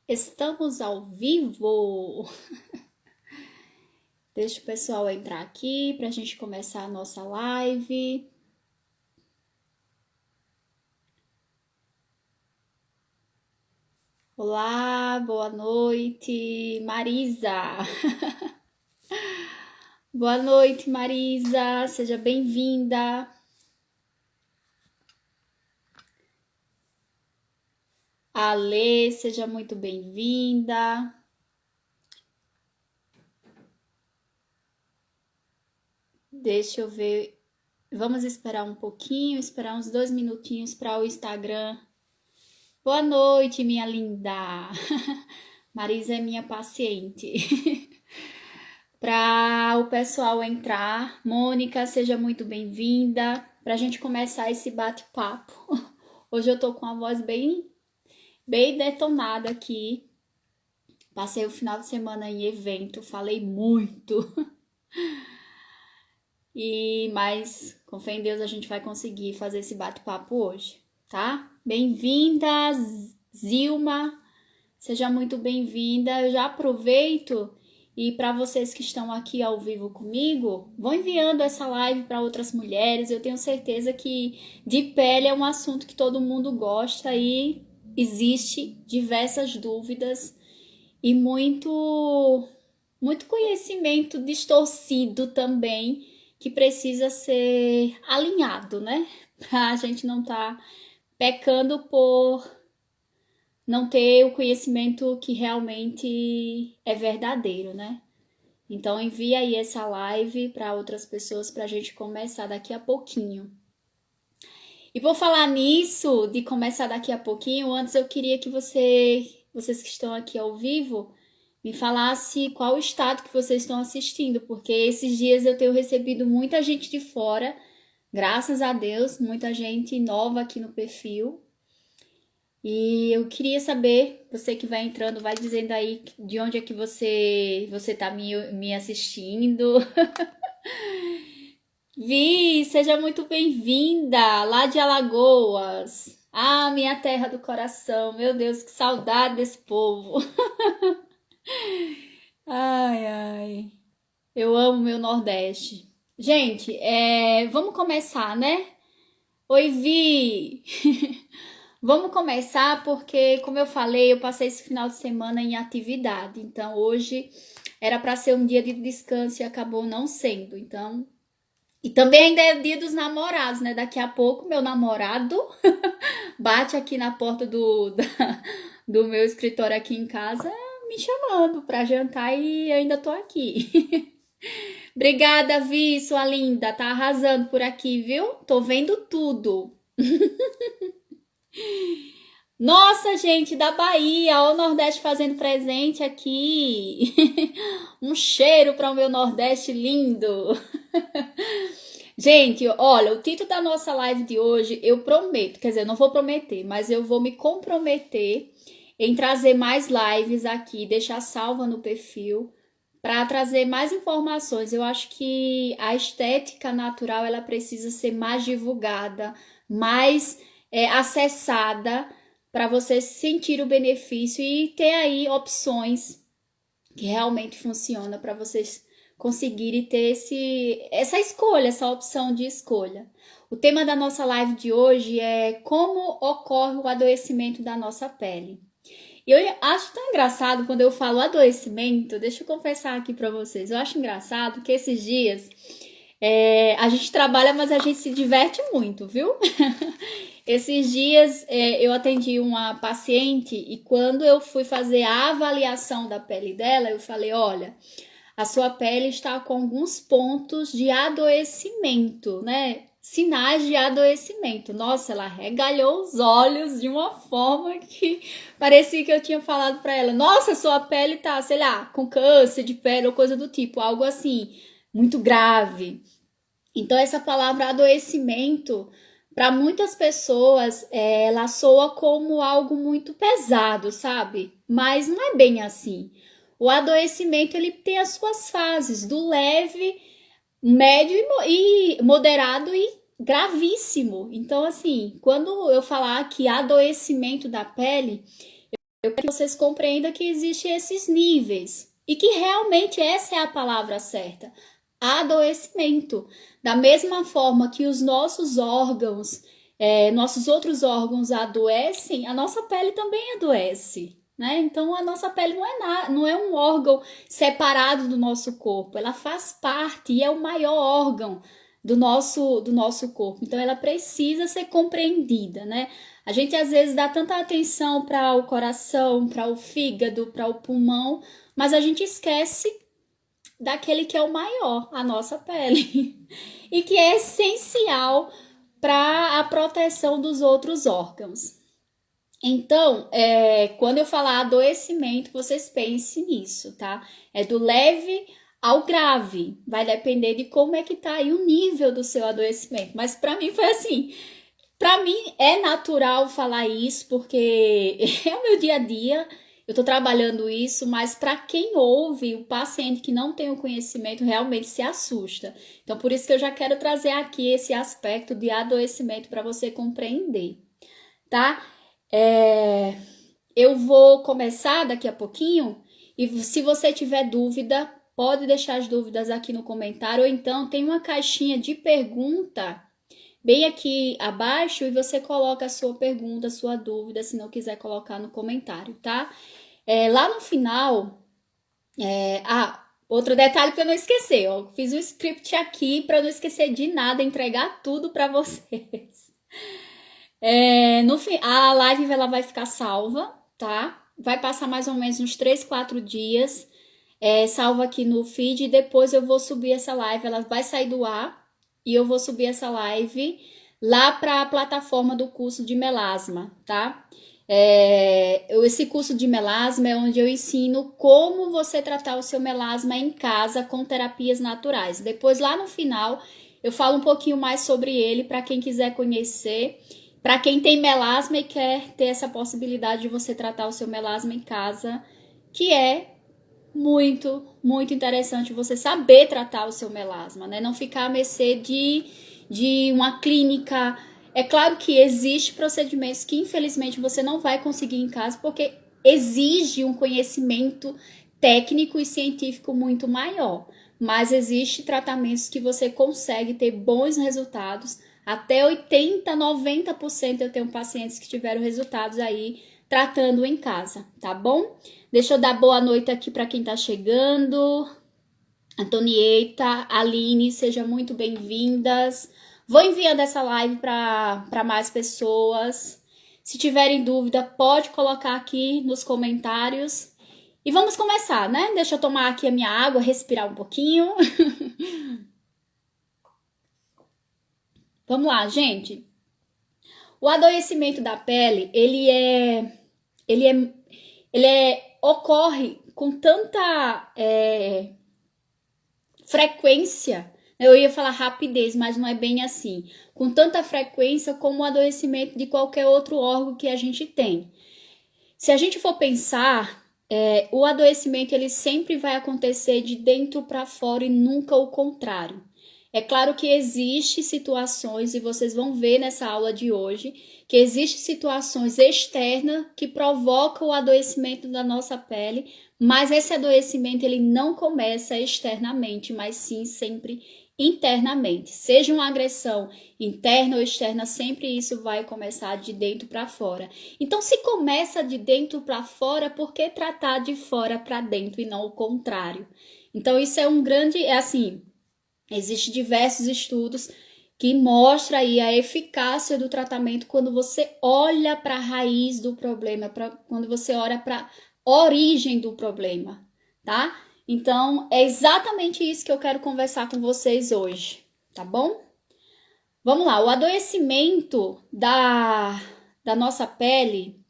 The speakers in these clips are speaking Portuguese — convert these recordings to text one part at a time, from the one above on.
Estamos ao vivo. Deixa o pessoal entrar aqui para a gente começar a nossa live. Olá, boa noite, Marisa. Boa noite, Marisa. Seja bem-vinda. Alê, seja muito bem-vinda. Deixa eu ver. Vamos esperar um pouquinho, esperar uns 2 minutinhos para o Instagram. Boa noite, minha linda. Marisa é minha paciente. Para o pessoal entrar, Mônica, seja muito bem-vinda. Para a gente começar esse bate-papo. Hoje eu tô com a voz bem detonada aqui. Passei o final de semana em evento, falei muito. Mas com fé em Deus a gente vai conseguir fazer esse bate-papo hoje, tá? Bem-vinda, Zilma. Seja muito bem-vinda. Eu já aproveito e para vocês que estão aqui ao vivo comigo, vão enviando essa live para outras mulheres. Eu tenho certeza que de pele é um assunto que todo mundo gosta e existe diversas dúvidas e muito conhecimento distorcido também que precisa ser alinhado, né? Pra gente não tá pecando por não ter o conhecimento que realmente é verdadeiro, né? Então envia aí essa live para outras pessoas para a gente começar daqui a pouquinho. E por falar nisso, de começar daqui a pouquinho, antes eu queria que vocês que estão aqui ao vivo, me falasse qual o estado que vocês estão assistindo, porque esses dias eu tenho recebido muita gente de fora, graças a Deus, muita gente nova aqui no perfil. E eu queria saber, você que vai entrando, vai dizendo aí de onde é que você tá me assistindo. Vi, seja muito bem-vinda, lá de Alagoas. Ah, minha terra do coração. Meu Deus, que saudade desse povo. Ai, ai. Eu amo meu Nordeste. Gente, vamos começar, né? Oi, Vi! Vamos começar porque, como eu falei, eu passei esse final de semana em atividade. Então, hoje era para ser um dia de descanso e acabou não sendo. Então, e também ainda é dia dos namorados, né? Daqui a pouco, meu namorado bate aqui na porta do meu escritório aqui em casa, me chamando para jantar e eu ainda tô aqui. Obrigada, Vi, sua linda. Tá arrasando por aqui, viu? Tô vendo tudo. Nossa, gente, da Bahia, ó, o Nordeste fazendo presente aqui. Um cheiro para o meu Nordeste lindo. Gente, olha, o título da nossa live de hoje, eu prometo, quer dizer, eu não vou prometer, mas eu vou me comprometer em trazer mais lives aqui, deixar salva no perfil, para trazer mais informações. Eu acho que a estética natural, ela precisa ser mais divulgada, mais acessada, para você sentir o benefício e ter aí opções que realmente funcionam para vocês conseguirem ter essa escolha, essa opção de escolha. O tema da nossa live de hoje é como ocorre o adoecimento da nossa pele. E eu acho tão engraçado quando eu falo adoecimento, deixa eu confessar aqui para vocês, eu acho engraçado que esses dias a gente trabalha, mas a gente se diverte muito, viu? Esses dias eu atendi uma paciente e quando eu fui fazer a avaliação da pele dela, eu falei, olha, a sua pele está com alguns pontos de adoecimento, né? Sinais de adoecimento. Nossa, ela regalhou os olhos de uma forma que parecia que eu tinha falado para ela, nossa, sua pele tá, sei lá, com câncer de pele ou coisa do tipo, algo assim, muito grave. Então, essa palavra adoecimento, para muitas pessoas, ela soa como algo muito pesado, sabe? Mas não é bem assim. O adoecimento, ele tem as suas fases, do leve, médio e moderado e gravíssimo. Então, assim, quando eu falar que adoecimento da pele, Eu quero que vocês compreendam que existem esses níveis e que realmente essa é a palavra certa. Adoecimento. Da mesma forma que os nossos órgãos, nossos outros órgãos adoecem, a nossa pele também adoece. Né? Então, a nossa pele não é um órgão separado do nosso corpo, ela faz parte e é o maior órgão do nosso corpo. Então, ela precisa ser compreendida, né? A gente às vezes dá tanta atenção para o coração, para o fígado, para o pulmão, mas a gente esquece daquele que é o maior, a nossa pele, e que é essencial para a proteção dos outros órgãos. Então, quando eu falar adoecimento, vocês pensem nisso, tá? É do leve ao grave. Vai depender de como é que tá aí o nível do seu adoecimento. Mas para mim foi assim. Para mim é natural falar isso, porque é o meu dia a dia. Eu tô trabalhando isso, mas para quem ouve, o paciente que não tem o conhecimento realmente se assusta. Então, por isso que eu já quero trazer aqui esse aspecto de adoecimento para você compreender, tá? Eu vou começar daqui a pouquinho e se você tiver dúvida, pode deixar as dúvidas aqui no comentário ou então tem uma caixinha de pergunta bem aqui abaixo e você coloca a sua pergunta, a sua dúvida, se não quiser colocar no comentário, tá? Lá no final, outro detalhe para eu não esquecer, ó, fiz um script aqui para eu não esquecer de nada, entregar tudo para vocês. A live ela vai ficar salva, tá? Vai passar mais ou menos uns 3, 4 dias, salva aqui no feed, e depois eu vou subir essa live, ela vai sair do ar, e eu vou subir essa live lá para a plataforma do curso de melasma, tá? Esse curso de melasma é onde eu ensino como você tratar o seu melasma em casa com terapias naturais. Depois, lá no final, eu falo um pouquinho mais sobre ele para quem quiser conhecer. Para quem tem melasma e quer ter essa possibilidade de você tratar o seu melasma em casa, que é muito, muito interessante você saber tratar o seu melasma, né? Não ficar à mercê de uma clínica. É claro que existe procedimentos que infelizmente você não vai conseguir em casa porque exige um conhecimento técnico e científico muito maior. Mas existe tratamentos que você consegue ter bons resultados. Até 80, 90% eu tenho pacientes que tiveram resultados aí tratando em casa, tá bom? Deixa eu dar boa noite aqui para quem tá chegando. Antonieta, Aline, sejam muito bem-vindas. Vou enviando essa live para mais pessoas. Se tiverem dúvida, pode colocar aqui nos comentários. E vamos começar, né? Deixa eu tomar aqui a minha água, respirar um pouquinho. Vamos lá, gente. O adoecimento da pele, ocorre com tanta frequência. Eu ia falar rapidez, mas não é bem assim. Com tanta frequência como o adoecimento de qualquer outro órgão que a gente tem. Se a gente for pensar, o adoecimento ele sempre vai acontecer de dentro para fora e nunca o contrário. É claro que existem situações, e vocês vão ver nessa aula de hoje, que existem situações externas que provocam o adoecimento da nossa pele, mas esse adoecimento ele não começa externamente, mas sim sempre internamente. Seja uma agressão interna ou externa, sempre isso vai começar de dentro para fora. Então, se começa de dentro para fora, por que tratar de fora para dentro e não o contrário? Então, isso é um grande, existem diversos estudos que mostram aí a eficácia do tratamento quando você olha para a raiz do problema, quando você olha para a origem do problema, tá? Então, é exatamente isso que eu quero conversar com vocês hoje, tá bom? Vamos lá, o adoecimento da nossa pele,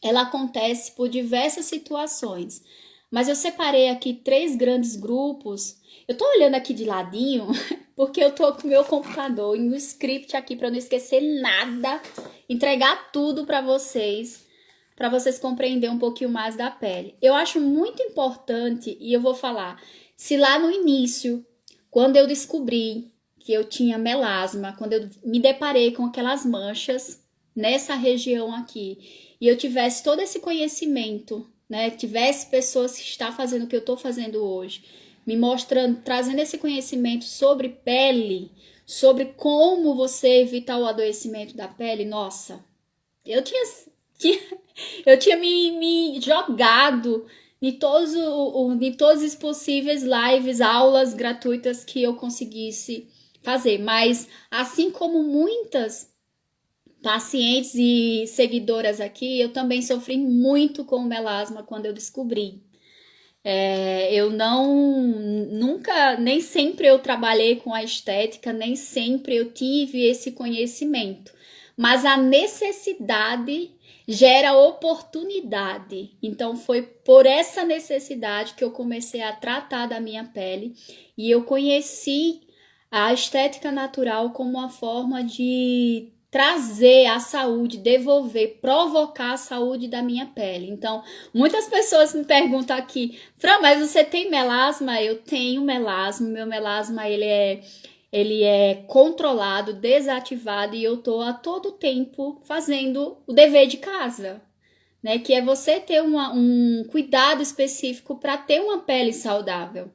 ela acontece por diversas situações, mas eu separei aqui 3 grandes grupos. Eu tô olhando aqui de ladinho, porque eu tô com o meu computador e um script aqui para não esquecer nada, entregar tudo para vocês compreenderem um pouquinho mais da pele. Eu acho muito importante, e eu vou falar, se lá no início, quando eu descobri que eu tinha melasma, quando eu me deparei com aquelas manchas, nessa região aqui e eu tivesse todo esse conhecimento, né? Tivesse pessoas que estão fazendo o que eu estou fazendo hoje, me mostrando, trazendo esse conhecimento sobre pele, sobre como você evitar o adoecimento da pele, nossa, eu tinha, eu tinha me jogado em todos os possíveis lives, aulas gratuitas que eu conseguisse fazer. Mas, assim como muitas pacientes e seguidoras aqui, eu também sofri muito com o melasma quando eu descobri. Eu nunca, nem sempre eu trabalhei com a estética, nem sempre eu tive esse conhecimento. Mas a necessidade gera oportunidade. Então foi por essa necessidade que eu comecei a tratar da minha pele e eu conheci a estética natural como uma forma de trazer a saúde, devolver, provocar a saúde da minha pele. Então, muitas pessoas me perguntam aqui, Fran, mas você tem melasma? Eu tenho melasma, meu melasma ele é controlado, desativado e eu tô a todo tempo fazendo o dever de casa, né? Que é você ter um cuidado específico para ter uma pele saudável.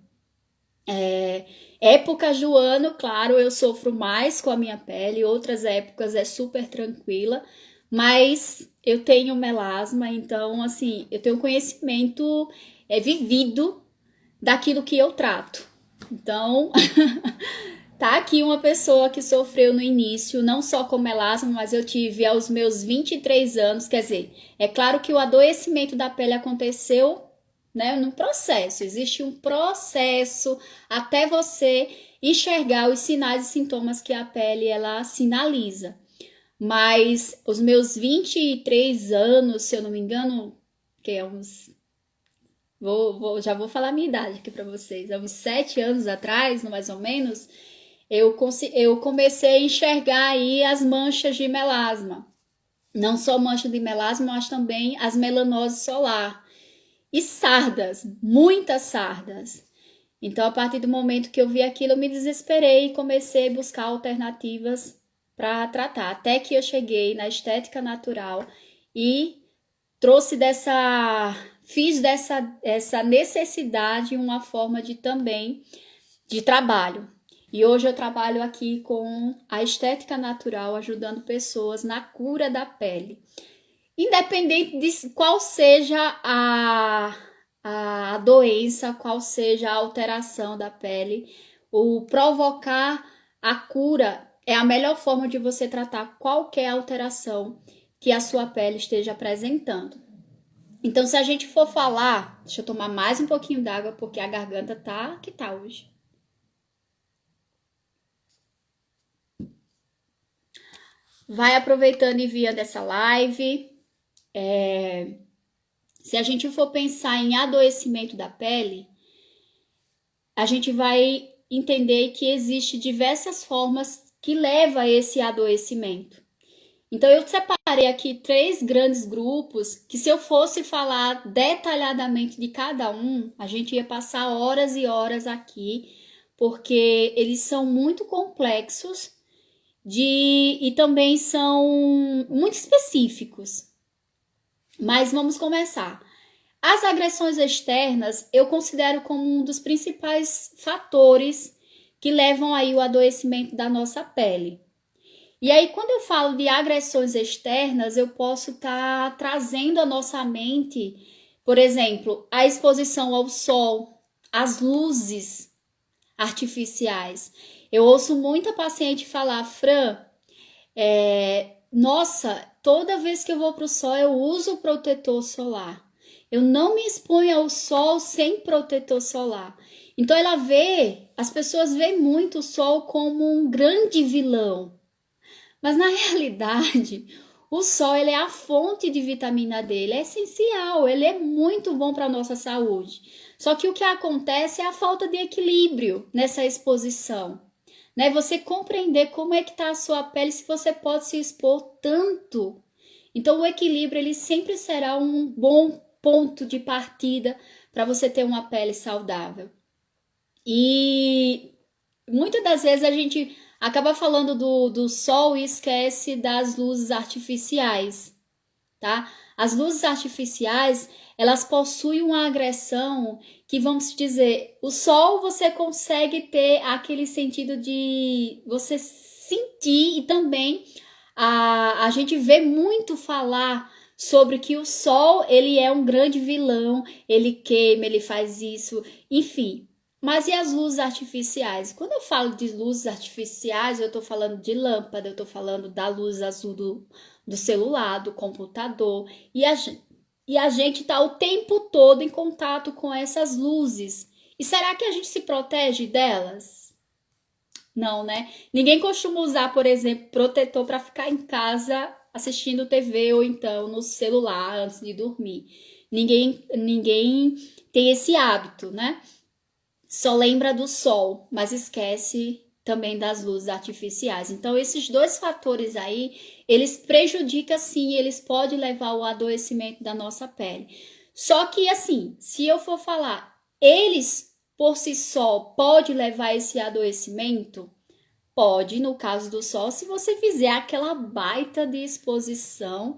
Épocas do ano, claro, eu sofro mais com a minha pele, outras épocas é super tranquila, mas eu tenho melasma, então, assim, eu tenho conhecimento vivido daquilo que eu trato. Então, tá aqui uma pessoa que sofreu no início, não só com melasma, mas eu tive aos meus 23 anos, quer dizer, é claro que o adoecimento da pele aconteceu, né, no processo, existe um processo até você enxergar os sinais e sintomas que a pele ela sinaliza. Mas os meus 23 anos, se eu não me engano, que é uns já vou falar a minha idade aqui para vocês, há uns 7 anos atrás, mais ou menos, eu comecei a enxergar aí as manchas de melasma. Não só mancha de melasma, mas também as melanoses solar. E sardas, muitas sardas. Então, a partir do momento que eu vi aquilo, eu me desesperei e comecei a buscar alternativas para tratar. Até que eu cheguei na estética natural e fiz dessa necessidade uma forma de também de trabalho. E hoje eu trabalho aqui com a estética natural, ajudando pessoas na cura da pele. Independente de qual seja a doença, qual seja a alteração da pele, o provocar a cura é a melhor forma de você tratar qualquer alteração que a sua pele esteja apresentando. Então, se a gente for falar, deixa eu tomar mais um pouquinho d'água, porque a garganta tá que tá hoje. Vai aproveitando e via dessa live. Se a gente for pensar em adoecimento da pele, a gente vai entender que existe diversas formas que levam a esse adoecimento. Então, eu separei aqui 3 grandes grupos que, se eu fosse falar detalhadamente de cada um, a gente ia passar horas e horas aqui, porque eles são muito complexos e também são muito específicos. Mas vamos começar. As agressões externas eu considero como um dos principais fatores que levam aí o adoecimento da nossa pele. E aí, quando eu falo de agressões externas, eu posso estar trazendo à nossa mente, por exemplo, a exposição ao sol, as luzes artificiais. Eu ouço muita paciente falar, Fran, nossa, toda vez que eu vou para o sol, eu uso o protetor solar. Eu não me exponho ao sol sem protetor solar. Então, as pessoas veem muito o sol como um grande vilão. Mas na realidade, o sol ele é a fonte de vitamina D, ele é essencial, ele é muito bom para a nossa saúde. Só que o que acontece é a falta de equilíbrio nessa exposição. Né? Você compreender como é que está a sua pele, se você pode se expor tanto. Então o equilíbrio ele sempre será um bom ponto de partida para você ter uma pele saudável. E muitas das vezes a gente acaba falando do sol e esquece das luzes artificiais, tá? As luzes artificiais, elas possuem uma agressão que, vamos dizer, o sol você consegue ter aquele sentido de você sentir, e também a gente vê muito falar sobre que o sol, ele é um grande vilão, ele queima, ele faz isso, enfim. Mas e as luzes artificiais? Quando eu falo de luzes artificiais, eu estou falando de lâmpada, eu estou falando da luz azul do celular, do computador, e a gente está o tempo todo em contato com essas luzes. E será que a gente se protege delas? Não, né? Ninguém costuma usar, por exemplo, protetor para ficar em casa assistindo TV ou então no celular antes de dormir. Ninguém tem esse hábito, né? Só lembra do sol, mas esquece também das luzes artificiais. Então, esses dois fatores aí, eles prejudicam sim, eles podem levar ao adoecimento da nossa pele. Só que assim, se eu for falar, eles por si só pode levar esse adoecimento? Pode, no caso do sol, se você fizer aquela baita de exposição,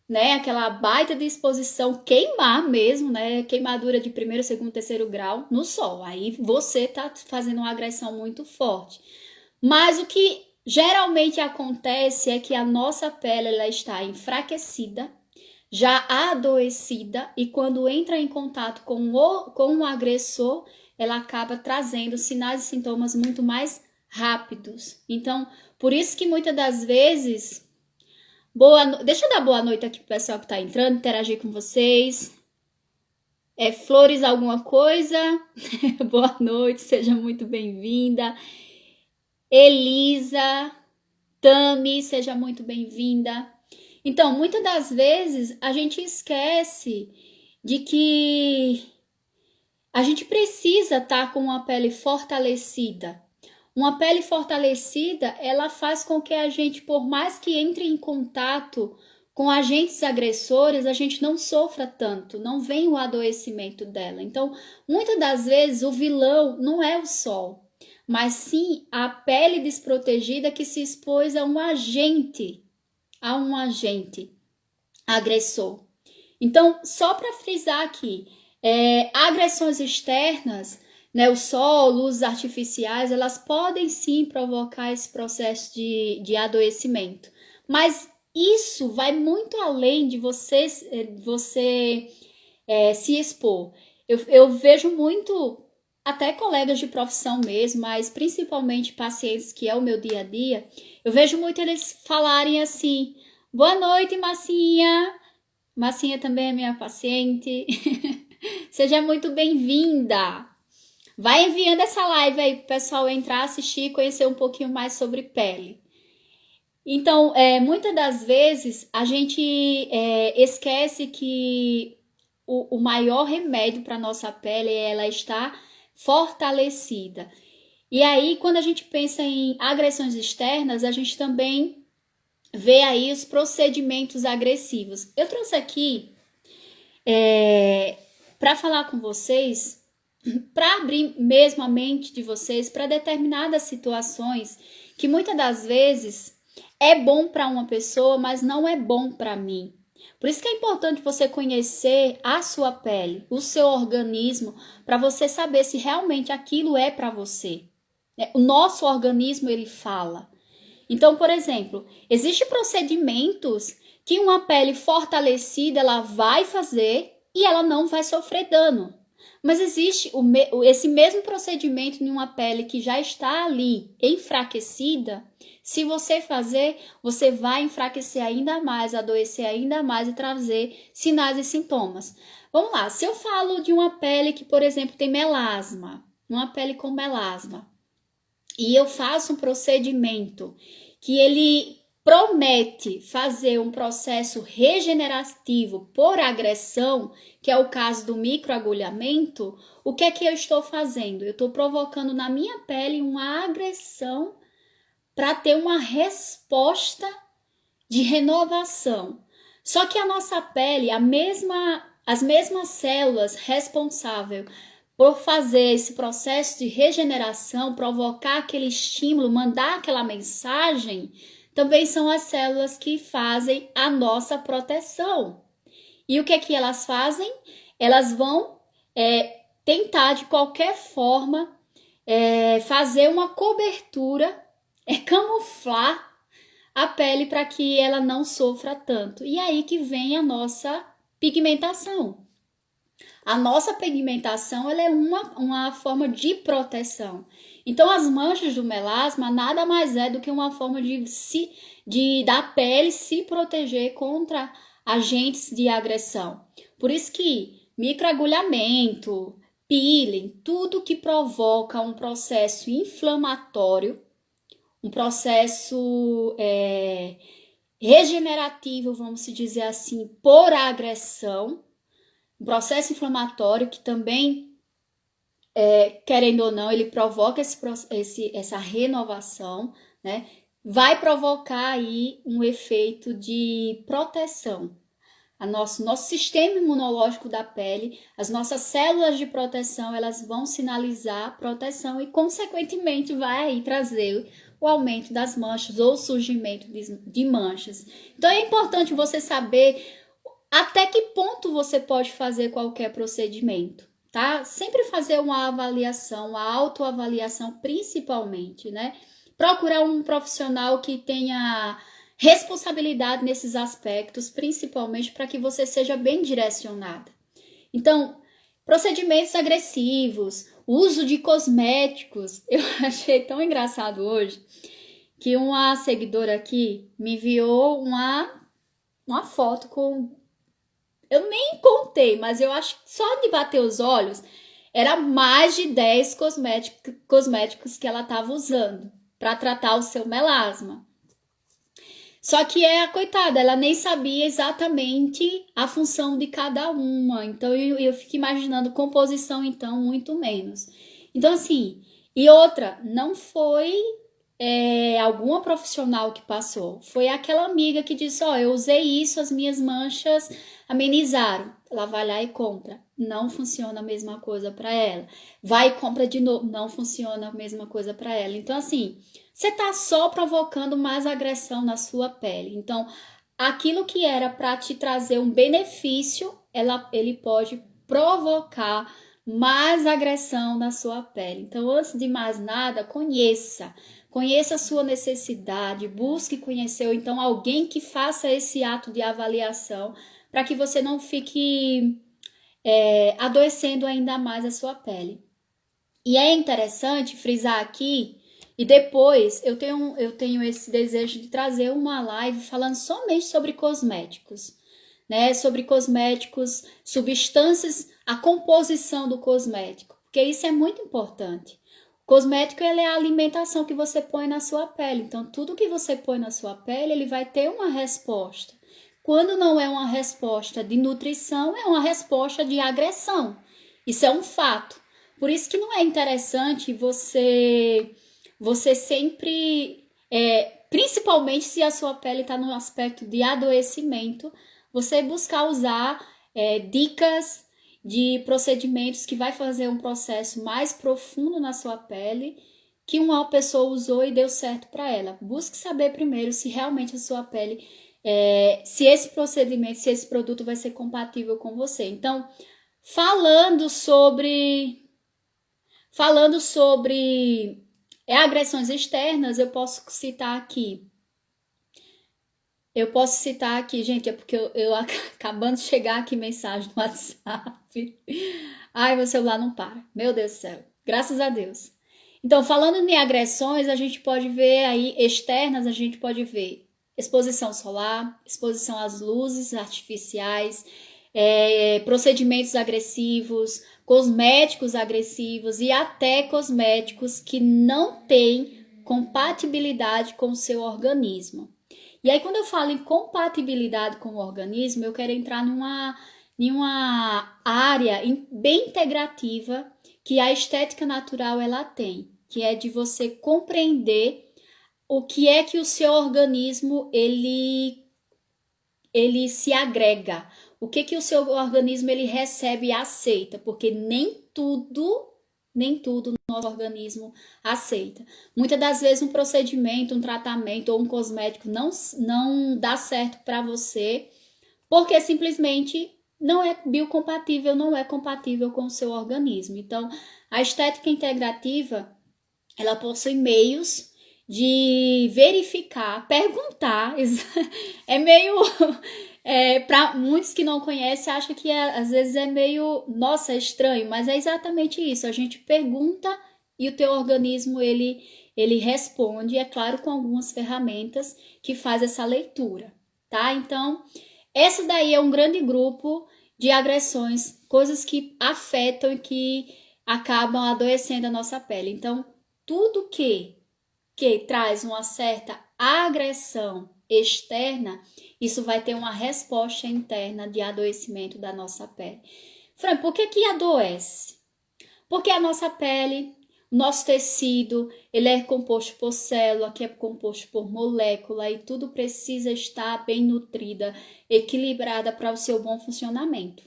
né? Aquela baita de exposição, queimar mesmo, né? Queimadura de primeiro, segundo, terceiro grau no sol. Aí você tá fazendo uma agressão muito forte. Mas o que geralmente acontece é que a nossa pele ela está enfraquecida, já adoecida, e quando entra em contato com o agressor, ela acaba trazendo sinais e sintomas muito mais rápidos. Então, por isso que muitas das vezes deixa eu dar boa noite aqui pro pessoal que tá entrando, interagir com vocês. Flores alguma coisa? Boa noite, seja muito bem-vinda. Elisa, Tami, seja muito bem-vinda. Então, muitas das vezes a gente esquece de que a gente precisa estar com uma pele fortalecida. Uma pele fortalecida, ela faz com que a gente, por mais que entre em contato com agentes agressores, a gente não sofra tanto, não vem o adoecimento dela. Então, muitas das vezes, o vilão não é o sol, mas sim a pele desprotegida que se expôs a um agente agressor. Então, só para frisar aqui, agressões externas, né, o sol, luzes artificiais, elas podem sim provocar esse processo de adoecimento. Mas isso vai muito além de você se expor. Eu vejo muito, até colegas de profissão mesmo, mas principalmente pacientes, que é o meu dia a dia, eu vejo muito eles falarem assim: boa noite, Massinha. Massinha também é minha paciente. Seja muito bem-vinda. Vai enviando essa live aí pro pessoal entrar, assistir e conhecer um pouquinho mais sobre pele. Então, muitas das vezes a gente esquece que o maior remédio para nossa pele é ela estar fortalecida. E aí, quando a gente pensa em agressões externas, a gente também vê aí os procedimentos agressivos. Eu trouxe aqui para falar com vocês, para abrir mesmo a mente de vocês para determinadas situações que muitas das vezes é bom para uma pessoa, mas não é bom para mim. Por isso que é importante você conhecer a sua pele, o seu organismo, para você saber se realmente aquilo é para você. O nosso organismo, ele fala. Então, por exemplo, existem procedimentos que uma pele fortalecida ela vai fazer e ela não vai sofrer dano. Mas existe esse mesmo procedimento em uma pele que já está ali enfraquecida. Se você fazer, você vai enfraquecer ainda mais, adoecer ainda mais e trazer sinais e sintomas. Vamos lá, se eu falo de uma pele que, por exemplo, tem melasma, uma pele com melasma, e eu faço um procedimento que ele promete fazer um processo regenerativo por agressão, que é o caso do microagulhamento, o que é que eu estou fazendo? Eu estou provocando na minha pele uma agressão para ter uma resposta de renovação. Só que a nossa pele, as mesmas células responsáveis por fazer esse processo de regeneração, provocar aquele estímulo, mandar aquela mensagem, também são as células que fazem a nossa proteção. E o que é que elas fazem? Elas vão tentar de qualquer forma fazer uma cobertura, camuflar a pele para que ela não sofra tanto. E aí que vem a nossa pigmentação. A nossa pigmentação ela é uma forma de proteção. Então, as manchas do melasma nada mais é do que uma forma da pele se proteger contra agentes de agressão. Por isso que microagulhamento, peeling, tudo que provoca um processo inflamatório, um processo regenerativo, vamos dizer assim, por agressão, um processo inflamatório que também, querendo ou não, ele provoca essa renovação, né? Vai provocar aí um efeito de proteção. Nosso sistema imunológico da pele, as nossas células de proteção, elas vão sinalizar proteção e, consequentemente, vai aí trazer o aumento das manchas ou o surgimento de manchas. Então, é importante você saber até que ponto você pode fazer qualquer procedimento, tá? Sempre fazer uma avaliação, uma autoavaliação principalmente, né? Procurar um profissional que tenha responsabilidade nesses aspectos, principalmente para que você seja bem direcionada. Então, procedimentos agressivos, uso de cosméticos. Eu achei tão engraçado hoje que uma seguidora aqui me enviou uma foto com... Eu nem contei, mas eu acho que só de bater os olhos, era mais de 10 cosméticos que ela estava usando para tratar o seu melasma. Só que a coitada, ela nem sabia exatamente a função de cada uma. Então, eu fico imaginando composição, então, muito menos. Então, assim, e outra, não foi alguma profissional que passou. Foi aquela amiga que disse, eu usei isso, as minhas manchas amenizaram. Ela vai lá e compra. Não funciona a mesma coisa para ela. Vai e compra de novo. Não funciona a mesma coisa para ela. Então, assim, você tá só provocando mais agressão na sua pele. Então, aquilo que era para te trazer um benefício, ele pode provocar mais agressão na sua pele. Então, antes de mais nada, conheça a sua necessidade, busque conhecer, ou então alguém que faça esse ato de avaliação, para que você não fique adoecendo ainda mais a sua pele. E é interessante frisar aqui, e depois eu tenho esse desejo de trazer uma live falando somente sobre cosméticos, né? Sobre cosméticos, substâncias, a composição do cosmético, porque isso é muito importante. O cosmético ele é a alimentação que você põe na sua pele, então tudo que você põe na sua pele, ele vai ter uma resposta. Quando não é uma resposta de nutrição, é uma resposta de agressão. Isso é um fato. Por isso que não é interessante você sempre, principalmente se a sua pele está no aspecto de adoecimento, você buscar usar dicas de procedimentos que vai fazer um processo mais profundo na sua pele, que uma pessoa usou e deu certo para ela. Busque saber primeiro se realmente a sua pele, se esse procedimento, se esse produto vai ser compatível com você. Então, falando sobre agressões externas, eu posso citar aqui, gente, é porque eu acabando de chegar aqui mensagem no WhatsApp. Ai, meu celular não para. Meu Deus do céu. Graças a Deus. Então, falando em agressões, a gente pode ver aí, externas, a gente pode ver exposição solar, exposição às luzes artificiais, procedimentos agressivos, cosméticos agressivos e até cosméticos que não têm compatibilidade com o seu organismo. E aí, quando eu falo em compatibilidade com o organismo, eu quero entrar em uma área bem integrativa que a estética natural ela tem, que é de você compreender o que é que o seu organismo ele ele se agrega, o que o seu organismo ele recebe e aceita, porque nem tudo o nosso organismo aceita. Muitas das vezes um procedimento, um tratamento ou um cosmético não dá certo para você, porque simplesmente não é biocompatível, não é compatível com o seu organismo. Então, a estética integrativa, ela possui meios de verificar, perguntar. É meio para muitos que não conhecem, acha que às vezes é meio, nossa, é estranho, mas é exatamente isso. A gente pergunta e o teu organismo ele responde, é claro, com algumas ferramentas que faz essa leitura, tá? Então, essa daí é um grande grupo de agressões, coisas que afetam e que acabam adoecendo a nossa pele. Então, tudo que traz uma certa agressão externa, isso vai ter uma resposta interna de adoecimento da nossa pele. Fran, por que adoece? Porque a nossa pele, o nosso tecido, ele é composto por célula, que é composto por molécula, e tudo precisa estar bem nutrida, equilibrada para o seu bom funcionamento.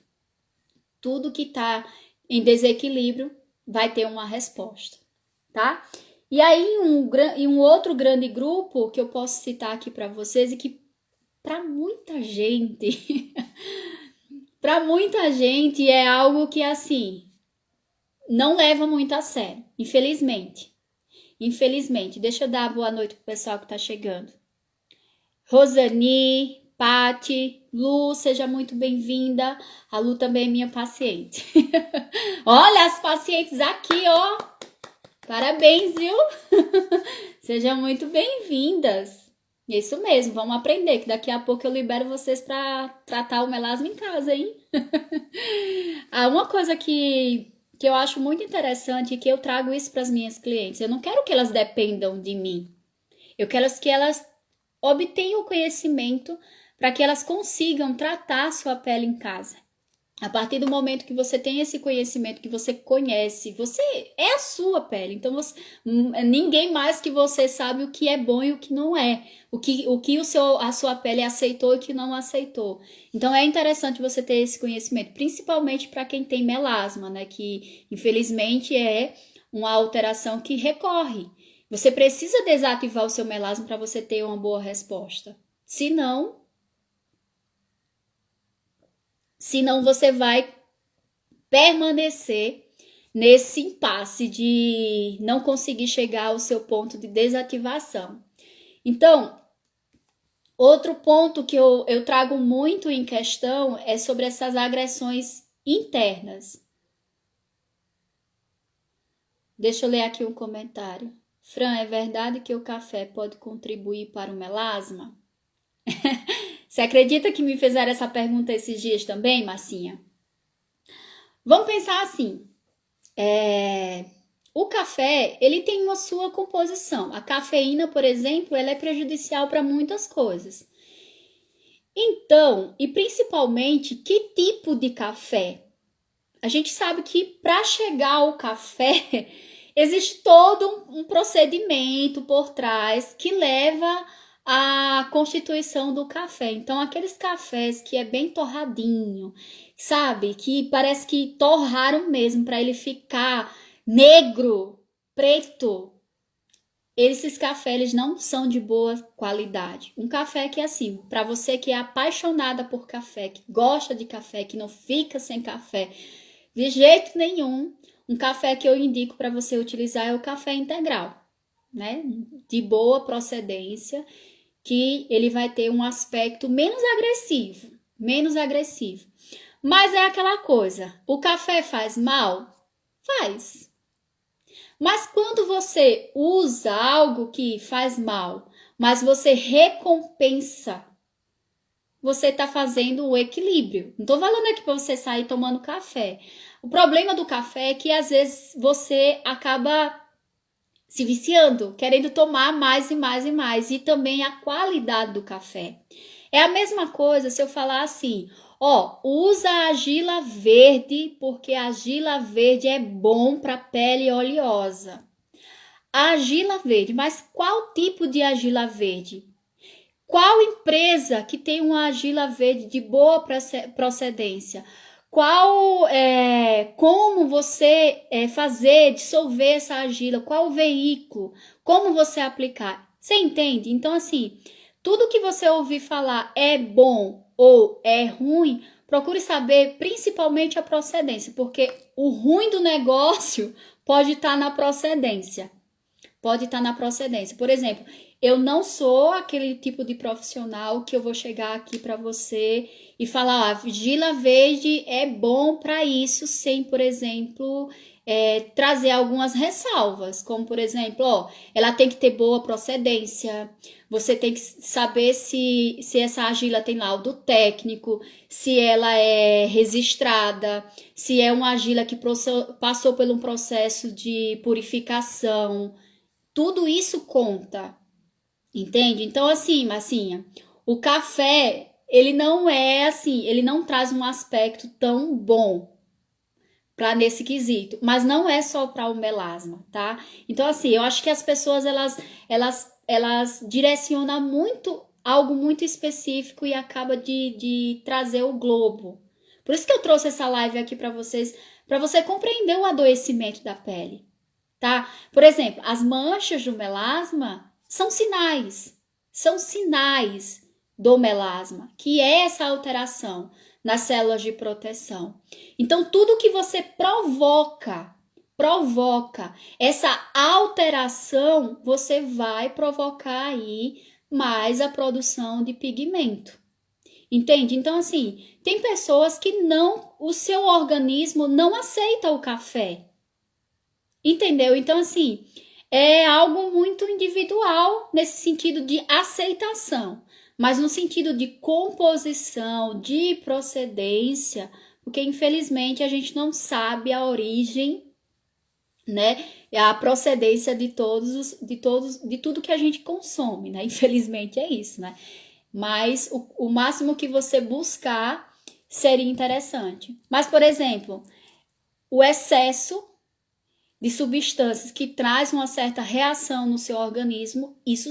Tudo que está em desequilíbrio vai ter uma resposta, tá? E aí um outro grande grupo que eu posso citar aqui para vocês e que para muita gente, para muita gente é algo que assim não leva muito a sério, infelizmente. Infelizmente, deixa eu dar boa noite pro pessoal que tá chegando. Rosani, Pati, Lu, seja muito bem-vinda. A Lu também é minha paciente. Olha as pacientes aqui, ó. Parabéns, viu? Sejam muito bem-vindas. Isso mesmo, vamos aprender, que daqui a pouco eu libero vocês para tratar o melasma em casa, hein? Uma coisa que eu acho muito interessante e que eu trago isso para as minhas clientes, eu não quero que elas dependam de mim. Eu quero que elas obtenham o conhecimento para que elas consigam tratar a sua pele em casa. A partir do momento que você tem esse conhecimento, que você conhece, você é a sua pele. Então, ninguém mais que você sabe o que é bom e o que não é. O que a sua pele aceitou e o que não aceitou. Então, é interessante você ter esse conhecimento, principalmente para quem tem melasma, né? Que, infelizmente, é uma alteração que recorre. Você precisa desativar o seu melasma para você ter uma boa resposta. Senão você vai permanecer nesse impasse de não conseguir chegar ao seu ponto de desativação. Então, outro ponto que eu trago muito em questão é sobre essas agressões internas. Deixa eu ler aqui um comentário. Fran, é verdade que o café pode contribuir para o melasma? Você acredita que me fizeram essa pergunta esses dias também, Marcinha? Vamos pensar assim. O café, ele tem uma sua composição. A cafeína, por exemplo, ela é prejudicial para muitas coisas. Então, e principalmente, que tipo de café? A gente sabe que para chegar ao café, existe todo um procedimento por trás que leva à constituição do café. Então, aqueles cafés que é bem torradinho, sabe? Que parece que torraram mesmo para ele ficar negro, preto. Esses cafés eles não são de boa qualidade. Um café que é assim, para você que é apaixonada por café, que gosta de café, que não fica sem café, de jeito nenhum, um café que eu indico para você utilizar é o café integral, né? De boa procedência, que ele vai ter um aspecto menos agressivo. Mas é aquela coisa, o café faz mal? Faz. Mas quando você usa algo que faz mal, mas você recompensa, você está fazendo o equilíbrio. Não estou falando aqui para você sair tomando café. O problema do café é que às vezes você acaba se viciando, querendo tomar mais e mais e mais. E também a qualidade do café. É a mesma coisa se eu falar assim, usa a argila verde, porque a argila verde é bom para pele oleosa. A argila verde, mas qual tipo de argila verde? Qual empresa que tem uma argila verde de boa procedência? Como você fazer, dissolver essa argila? Qual o veículo? Como você aplicar? Você entende? Então, assim, tudo que você ouvir falar é bom ou é ruim, procure saber principalmente a procedência, porque o ruim do negócio pode estar na procedência. Pode estar na procedência. Por exemplo, eu não sou aquele tipo de profissional que eu vou chegar aqui para você e falar, argila verde é bom para isso, sem, por exemplo, trazer algumas ressalvas, como por exemplo, ela tem que ter boa procedência, você tem que saber se essa argila tem laudo técnico, se ela é registrada, se é uma argila que passou por um processo de purificação. Tudo isso conta, entende? Então, assim, Massinha, o café, ele não é assim, ele não traz um aspecto tão bom para nesse quesito, mas não é só para o melasma, tá? Então, assim, eu acho que as pessoas, elas direcionam muito, algo muito específico e acaba de trazer o globo. Por isso que eu trouxe essa live aqui para vocês, para você compreender o adoecimento da pele, tá? Por exemplo, as manchas do melasma são sinais do melasma, que é essa alteração nas células de proteção. Então, tudo que você provoca essa alteração, você vai provocar aí mais a produção de pigmento. Entende? Então, assim, tem pessoas que o seu organismo não aceita o café. Entendeu? Então, assim, é algo muito individual nesse sentido de aceitação, mas no sentido de composição, de procedência, porque infelizmente a gente não sabe a origem, né? A procedência de tudo que a gente consome, né? Infelizmente é isso, né? Mas o máximo que você buscar seria interessante. Mas, por exemplo, o excesso de substâncias que traz uma certa reação no seu organismo, isso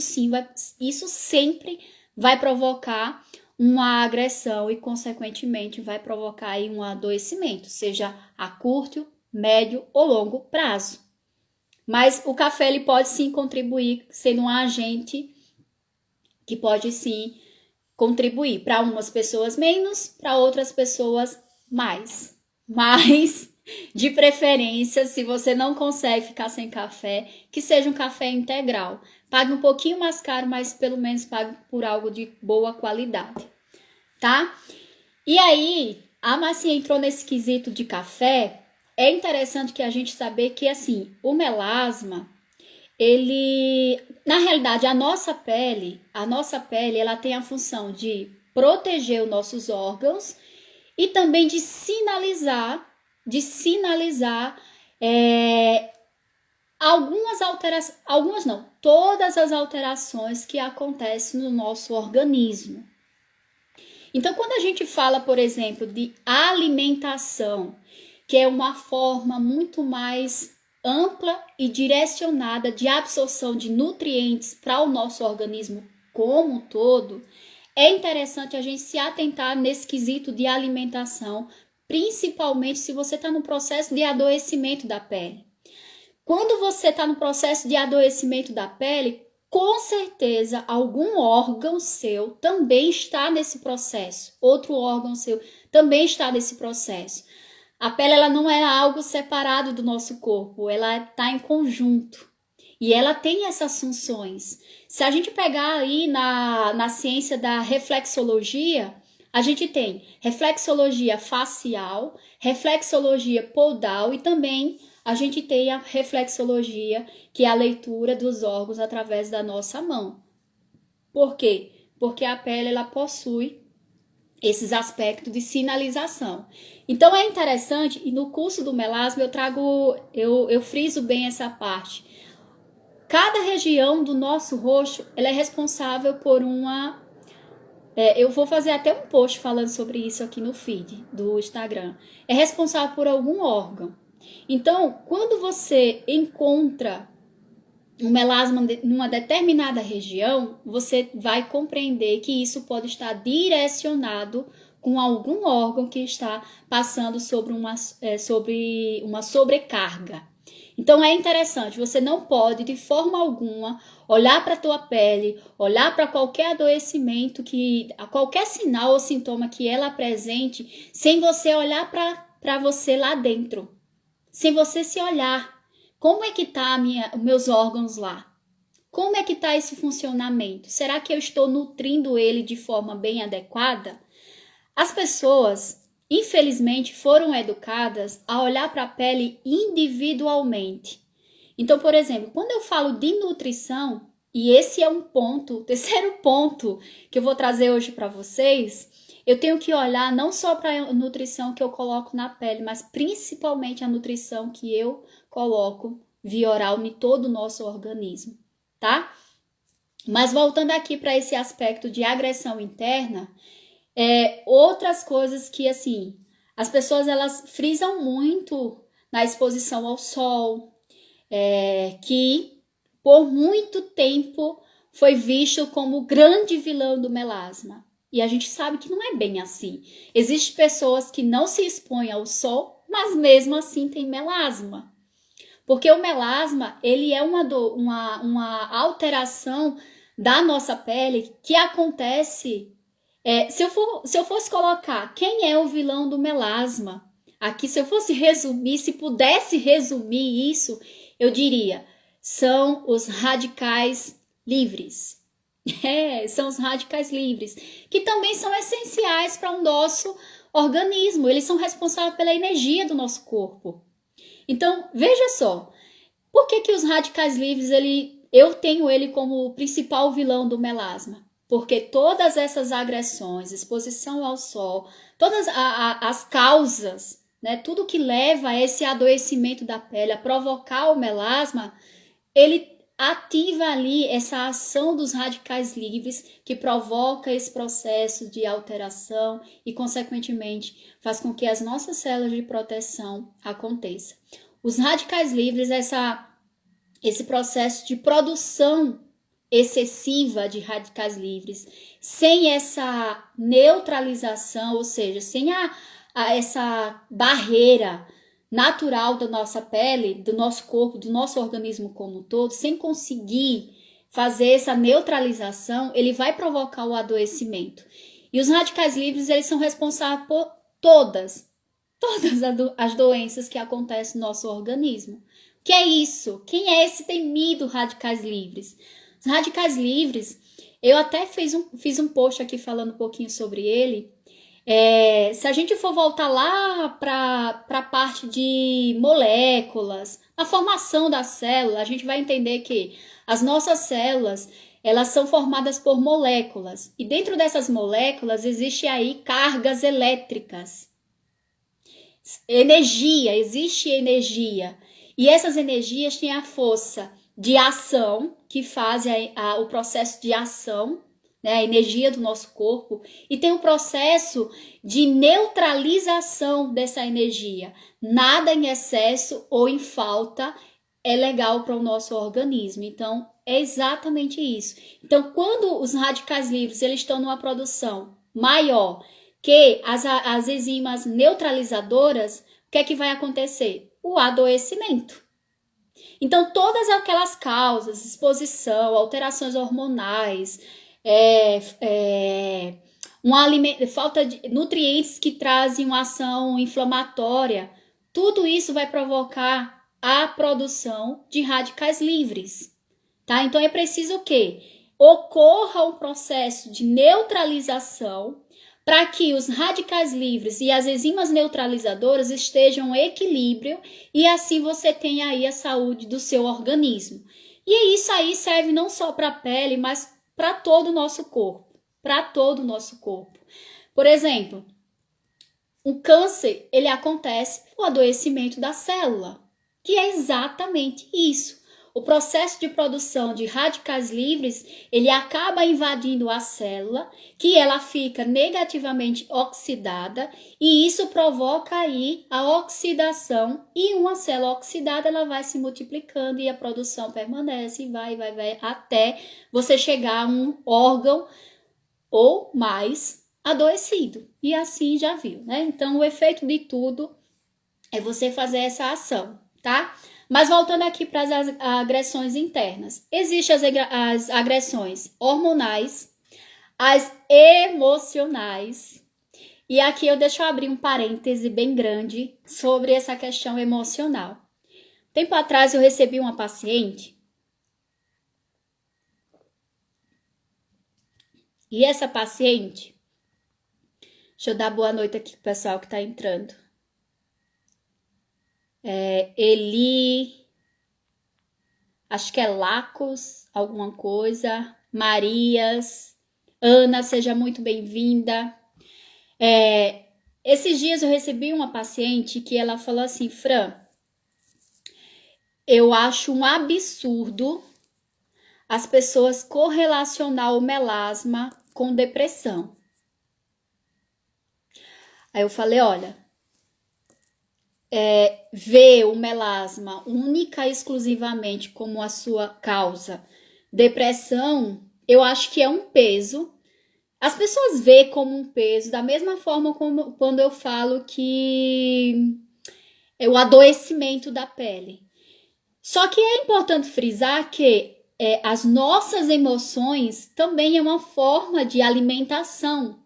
sempre vai provocar uma agressão e, consequentemente, vai provocar aí um adoecimento, seja a curto, médio ou longo prazo. Mas o café ele pode sim contribuir, sendo um agente que pode sim contribuir para umas pessoas menos, para outras pessoas mais. Mas, de preferência, se você não consegue ficar sem café, que seja um café integral. Pague um pouquinho mais caro, mas pelo menos pague por algo de boa qualidade, tá? E aí, a Massinha entrou nesse quesito de café. É interessante que a gente saber que, assim, o melasma, na realidade, a nossa pele, ela tem a função de proteger os nossos órgãos e também de sinalizar todas as alterações que acontecem no nosso organismo. Então, quando a gente fala, por exemplo, de alimentação, que é uma forma muito mais ampla e direcionada de absorção de nutrientes para o nosso organismo como um todo, é interessante a gente se atentar nesse quesito de alimentação, principalmente se você está no processo de adoecimento da pele. Quando você está no processo de adoecimento da pele, com certeza algum órgão seu também está nesse processo. Outro órgão seu também está nesse processo. A pele ela não é algo separado do nosso corpo, ela está em conjunto. E ela tem essas funções. Se a gente pegar aí na ciência da reflexologia, a gente tem reflexologia facial, reflexologia podal e também a gente tem a reflexologia, que é a leitura dos órgãos através da nossa mão. Por quê? Porque a pele ela possui esses aspectos de sinalização. Então é interessante, e no curso do melasma eu friso bem essa parte. Cada região do nosso rosto, ela é responsável por uma... eu vou fazer até um post falando sobre isso aqui no feed do Instagram. É responsável por algum órgão. Então, quando você encontra um melasma numa determinada região, você vai compreender que isso pode estar direcionado com algum órgão que está passando sobre uma sobrecarga. Então é interessante, você não pode de forma alguma olhar para a tua pele, olhar para qualquer adoecimento, qualquer sinal ou sintoma que ela apresente, sem você olhar para você lá dentro, sem você se olhar. Como é que tá os meus órgãos lá? Como é que tá esse funcionamento? Será que eu estou nutrindo ele de forma bem adequada? As pessoas, infelizmente, foram educadas a olhar para a pele individualmente. Então, por exemplo, quando eu falo de nutrição, e esse é um ponto, o terceiro ponto que eu vou trazer hoje para vocês, eu tenho que olhar não só para a nutrição que eu coloco na pele, mas principalmente a nutrição que eu coloco via oral em todo o nosso organismo, tá? Mas voltando aqui para esse aspecto de agressão interna, outras coisas que, assim, as pessoas, elas frisam muito na exposição ao sol, que por muito tempo foi visto como o grande vilão do melasma. E a gente sabe que não é bem assim. Existem pessoas que não se expõem ao sol, mas mesmo assim tem melasma. Porque o melasma, ele é uma alteração da nossa pele que acontece. Se eu fosse colocar quem é o vilão do melasma, aqui, se eu fosse resumir, se pudesse resumir isso, eu diria, são os radicais livres. São os radicais livres, que também são essenciais para o nosso organismo. Eles são responsáveis pela energia do nosso corpo. Então, veja só, por que os radicais livres, eu tenho ele como o principal vilão do melasma? Porque todas essas agressões, exposição ao sol, todas as causas, né, tudo que leva a esse adoecimento da pele, a provocar o melasma, ele ativa ali essa ação dos radicais livres que provoca esse processo de alteração e, consequentemente, faz com que as nossas células de proteção aconteçam. Os radicais livres, esse processo de produção excessiva de radicais livres, sem essa neutralização, ou seja, sem essa barreira natural da nossa pele, do nosso corpo, do nosso organismo como um todo, sem conseguir fazer essa neutralização, ele vai provocar o adoecimento. E os radicais livres, eles são responsáveis por todas as doenças que acontecem no nosso organismo. O que é isso? Quem é esse temido radicais livres? Os radicais livres, eu até fiz um post aqui falando um pouquinho sobre ele. Se a gente for voltar lá para a parte de moléculas, a formação da célula, a gente vai entender que as nossas células, elas são formadas por moléculas. E dentro dessas moléculas existe aí cargas elétricas. Existe energia. E essas energias têm a força de ação, que faz o processo de ação, né, a energia do nosso corpo, e tem o processo de neutralização dessa energia. Nada em excesso ou em falta é legal para o nosso organismo. Então, é exatamente isso. Então, quando os radicais livres eles estão numa produção maior que as enzimas neutralizadoras, o que é que vai acontecer? O adoecimento. Então, todas aquelas causas, exposição, alterações hormonais, falta de nutrientes que trazem uma ação inflamatória, tudo isso vai provocar a produção de radicais livres, tá? Então, é preciso que ocorra um processo de neutralização para que os radicais livres e as enzimas neutralizadoras estejam em equilíbrio e assim você tenha aí a saúde do seu organismo. E isso aí serve não só para a pele, mas para todo o nosso corpo. Para todo o nosso corpo. Por exemplo, o câncer, ele acontece no adoecimento da célula, que é exatamente isso. o processo de produção de radicais livres, ele acaba invadindo a célula, que ela fica negativamente oxidada, e isso provoca aí a oxidação, e uma célula oxidada, ela vai se multiplicando e a produção permanece, e vai, até você chegar a um órgão ou mais adoecido. E assim já viu, né? Então, o efeito de tudo é você fazer essa ação, tá? Mas voltando aqui para as agressões internas. Existem as agressões hormonais, as emocionais. E aqui eu deixo eu abrir um parêntese bem grande sobre essa questão emocional. Tempo atrás eu recebi uma paciente e essa paciente, deixa eu dar boa noite aqui pro pessoal que tá entrando. Eli, acho que é Lacos, alguma coisa, Marias, Ana, seja muito bem-vinda. Esses dias eu recebi uma paciente que ela falou assim, Fran, eu acho um absurdo as pessoas correlacionar o melasma com depressão. Aí eu falei, olha, ver o melasma única e exclusivamente como a sua causa depressão, eu acho que é um peso. As pessoas veem como um peso, da mesma forma como quando eu falo que é o adoecimento da pele. Só que é importante frisar que as nossas emoções também é uma forma de alimentação.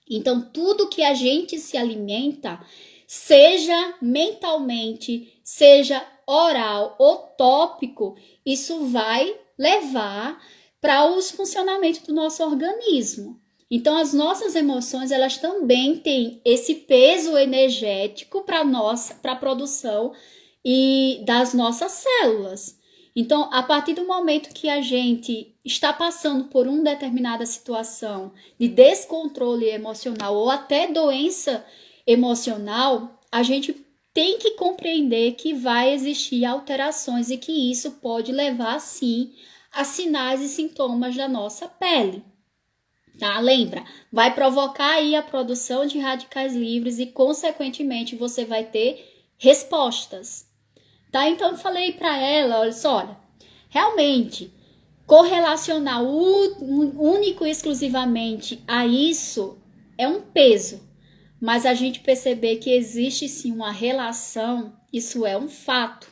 Então, tudo que a gente se alimenta, seja mentalmente, seja oral ou tópico, isso vai levar para os funcionamentos do nosso organismo. Então, as nossas emoções, elas também têm esse peso energético para a produção e das nossas células. Então, a partir do momento que a gente está passando por uma determinada situação de descontrole emocional ou até doença emocional, a gente tem que compreender que vai existir alterações e que isso pode levar, sim, a sinais e sintomas da nossa pele. Tá? Lembra? Vai provocar aí a produção de radicais livres e, consequentemente, você vai ter respostas. Tá? Então, eu falei para ela, olha, realmente, correlacionar único e exclusivamente a isso é um peso, mas a gente perceber que existe sim uma relação, isso é um fato.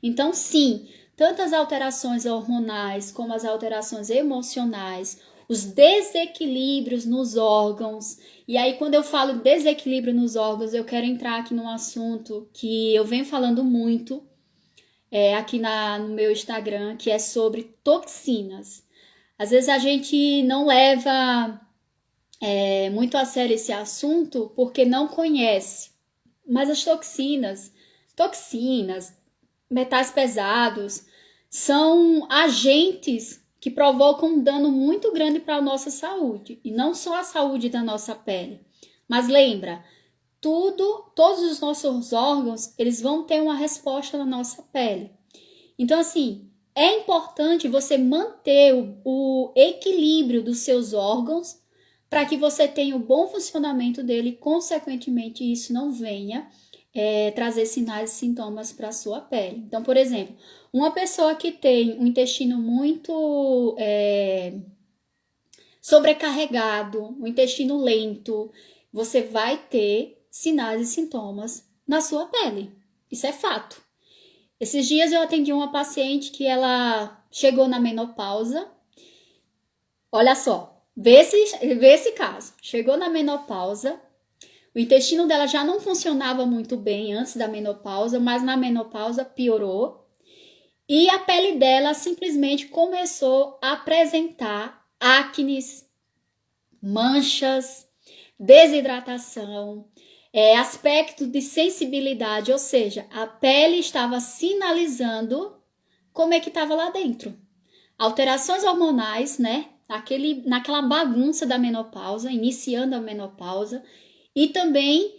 Então, sim, tanto as alterações hormonais como as alterações emocionais, os desequilíbrios nos órgãos. E aí, quando eu falo desequilíbrio nos órgãos, eu quero entrar aqui num assunto que eu venho falando muito aqui no meu Instagram, que é sobre toxinas. Às vezes a gente não leva muito a sério esse assunto porque não conhece. Mas as toxinas, metais pesados, são agentes que provocam um dano muito grande para a nossa saúde. E não só a saúde da nossa pele. Mas lembra, todos os nossos órgãos, eles vão ter uma resposta na nossa pele. Então, assim, é importante você manter o equilíbrio dos seus órgãos para que você tenha o bom funcionamento dele e, consequentemente, isso não venha trazer sinais e sintomas para a sua pele. Então, por exemplo, uma pessoa que tem um intestino muito sobrecarregado, um intestino lento, você vai ter sinais e sintomas na sua pele. Isso é fato. Esses dias eu atendi uma paciente que ela chegou na menopausa. Olha só, vê esse caso. Chegou na menopausa, o intestino dela já não funcionava muito bem antes da menopausa, mas na menopausa piorou. E a pele dela simplesmente começou a apresentar acnes, manchas, desidratação, aspecto de sensibilidade, ou seja, a pele estava sinalizando como é que estava lá dentro. Alterações hormonais, né? Naquela bagunça da menopausa, iniciando a menopausa, e também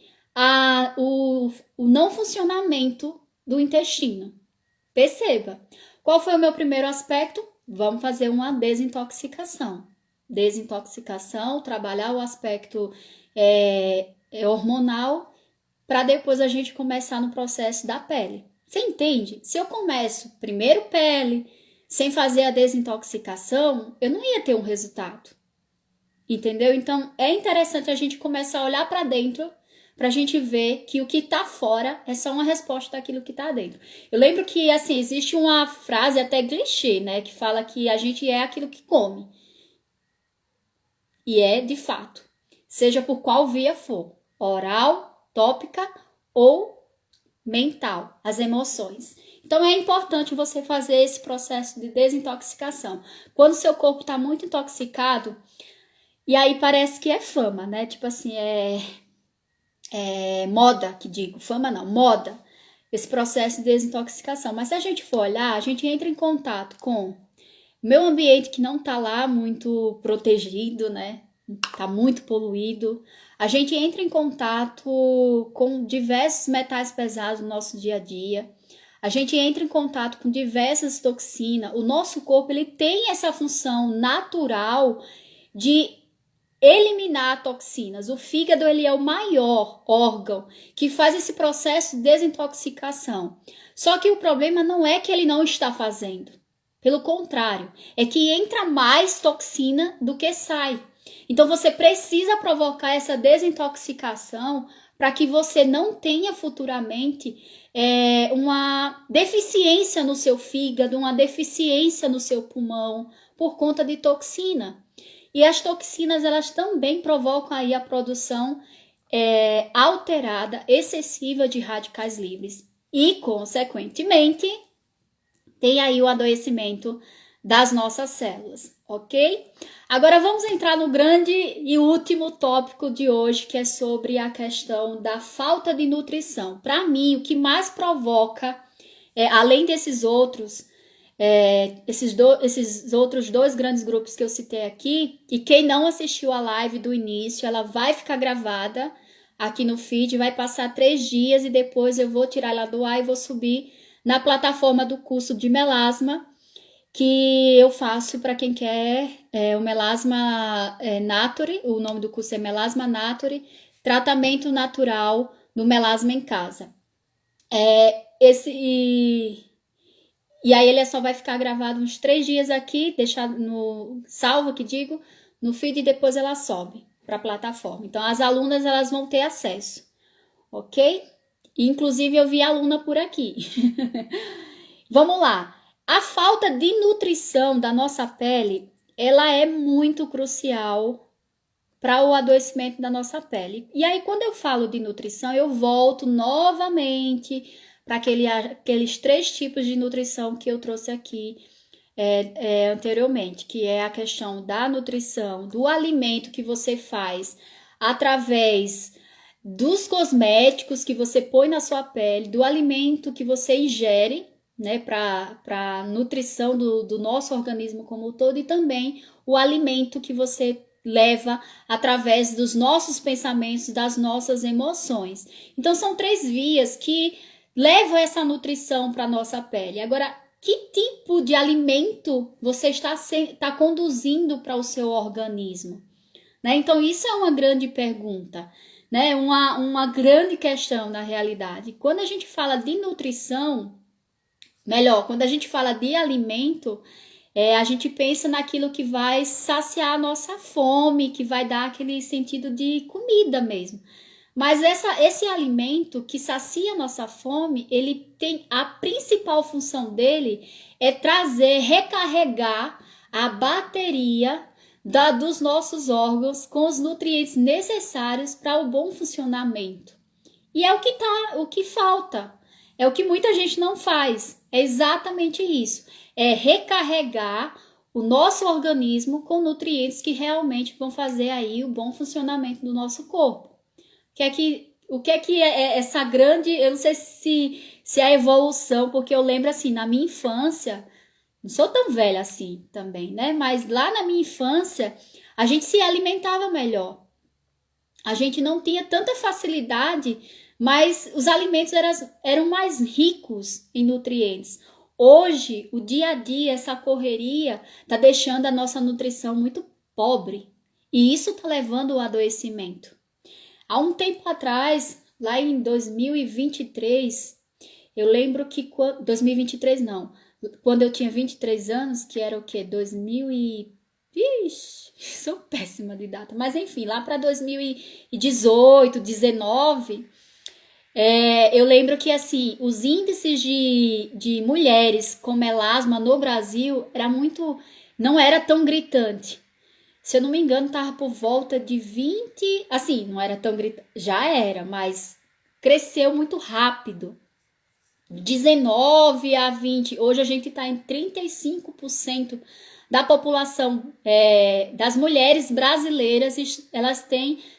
o não funcionamento do intestino. Perceba, Qual foi o meu primeiro aspecto? Vamos fazer uma desintoxicação. Desintoxicação, trabalhar o aspecto hormonal, para depois a gente começar no processo da pele. Você entende? Se eu começo primeiro pele, sem fazer a desintoxicação, eu não ia ter um resultado. Entendeu? Então, é interessante a gente começar a olhar para dentro, para a gente ver que o que está fora é só uma resposta daquilo que está dentro. Eu lembro que, assim, existe uma frase até clichê, né? Que fala que a gente é aquilo que come. E é, de fato. Seja por qual via for. Oral, tópica ou mental. As emoções. Então, é importante você fazer esse processo de desintoxicação. Quando o seu corpo está muito intoxicado, e aí parece que é fama, né? Tipo assim, moda, que digo. Fama não, moda. Esse processo de desintoxicação. Mas se a gente for olhar, a gente entra em contato com meu ambiente que não tá lá muito protegido, né? Tá muito poluído. A gente entra em contato com diversos metais pesados no nosso dia a dia. A gente entra em contato com diversas toxinas. O nosso corpo, ele tem essa função natural de eliminar toxinas. O fígado, ele é o maior órgão que faz esse processo de desintoxicação. Só que o problema não é que ele não está fazendo. Pelo contrário, é que entra mais toxina do que sai. Então você precisa provocar essa desintoxicação para que você não tenha futuramente uma deficiência no seu fígado, uma deficiência no seu pulmão por conta de toxina. E as toxinas, elas também provocam aí a produção alterada, excessiva de radicais livres. E, consequentemente, tem aí o adoecimento das nossas células, ok? Agora vamos entrar no grande e último tópico de hoje, que é sobre a questão da falta de nutrição. Para mim, o que mais provoca, além desses outros, esses outros dois grandes grupos que eu citei aqui, e quem não assistiu a live do início, ela vai ficar gravada aqui no feed, vai passar 3 dias e depois eu vou tirar ela do ar e vou subir na plataforma do curso de melasma, que eu faço para quem quer o melasma Nature. O nome do curso é Melasma Nature, tratamento natural do melasma em casa. E aí ele só vai ficar gravado uns 3 dias aqui, deixar no salvo, que digo, no feed, e depois ela sobe para a plataforma. Então as alunas, elas vão ter acesso, ok? Inclusive eu vi aluna por aqui. Vamos lá. A falta de nutrição da nossa pele, ela é muito crucial para o adoecimento da nossa pele. E aí, quando eu falo de nutrição, eu volto novamente para aqueles 3 tipos de nutrição que eu trouxe aqui anteriormente, que é a questão da nutrição, do alimento que você faz através dos cosméticos que você põe na sua pele, do alimento que você ingere, né, para nutrição do nosso organismo como um todo, e também o alimento que você leva através dos nossos pensamentos, das nossas emoções. Então são 3 vias que levam essa nutrição para a nossa pele. Agora, que tipo de alimento você está conduzindo para o seu organismo? Né? Então isso é uma grande pergunta, né? Uma grande questão na realidade. Quando a gente fala de nutrição, quando a gente fala de alimento, a gente pensa naquilo que vai saciar a nossa fome, que vai dar aquele sentido de comida mesmo. Mas esse alimento que sacia a nossa fome, ele tem a principal função dele é recarregar a bateria dos nossos órgãos com os nutrientes necessários para o bom funcionamento. E é o que falta. É o que muita gente não faz. É exatamente isso. É recarregar o nosso organismo com nutrientes que realmente vão fazer aí o bom funcionamento do nosso corpo. O que é essa grande... Eu não sei se é a evolução, porque eu lembro assim, na minha infância... Não sou tão velha assim também, né? Mas lá na minha infância, a gente se alimentava melhor. A gente não tinha tanta facilidade, mas os alimentos eram mais ricos em nutrientes. hoje, o dia a dia, essa correria tá deixando a nossa nutrição muito pobre. E isso tá levando ao adoecimento. Há um tempo atrás, lá em 2023, eu lembro que 2023 não, quando eu tinha 23 anos, que era o quê? 2000 e... Ixi, sou péssima de data. Mas enfim, lá para 2018, 19, eu lembro que assim, os índices de mulheres com melasma no Brasil não era tão gritante. Se eu não me engano, tava por volta de 20, assim, não era tão gritante, já era, mas cresceu muito rápido. 19 a 20, hoje a gente está em 35% da população das mulheres brasileiras,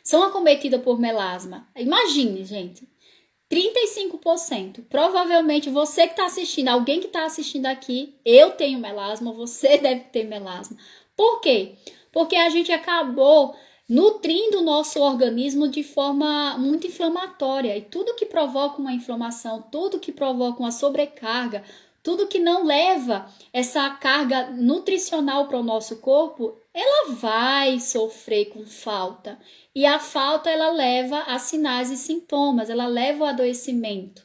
são acometidas por melasma. Imagine, gente, 35%. Provavelmente você que está assistindo, alguém que está assistindo aqui, eu tenho melasma, você deve ter melasma. Por quê? Porque a gente acabou nutrindo o nosso organismo de forma muito inflamatória. E tudo que provoca uma inflamação, tudo que provoca uma sobrecarga, tudo que não leva essa carga nutricional para o nosso corpo, ela vai sofrer com falta. E a falta, ela leva a sinais e sintomas, ela leva ao adoecimento.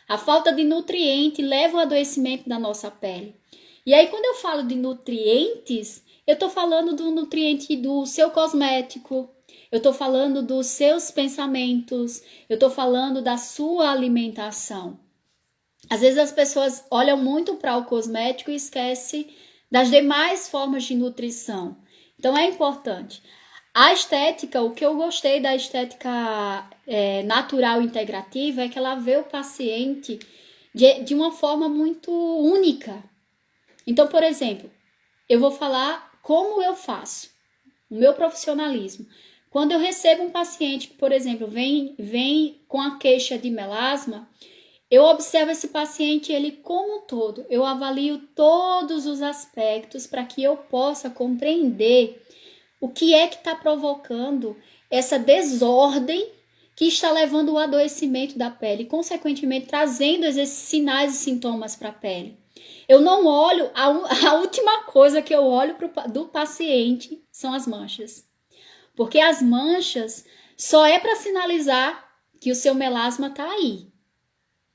A falta de nutriente leva ao adoecimento da nossa pele. E aí, quando eu falo de nutrientes, eu estou falando do nutriente do seu cosmético, eu estou falando dos seus pensamentos, eu estou falando da sua alimentação. Às vezes as pessoas olham muito para o cosmético e esquecem das demais formas de nutrição. Então é importante. A estética, o que eu gostei da estética natural integrativa é que ela vê o paciente de uma forma muito única. Então, por exemplo, eu vou falar como eu faço, o meu profissionalismo. Quando eu recebo um paciente que, por exemplo, vem com a queixa de melasma, eu observo esse paciente, ele como um todo. Eu avalio todos os aspectos para que eu possa compreender o que é que está provocando essa desordem que está levando ao adoecimento da pele, e, consequentemente, trazendo esses sinais e sintomas para a pele. Eu não olho, a última coisa que eu olho do paciente são as manchas. Porque as manchas só é para sinalizar que o seu melasma está aí.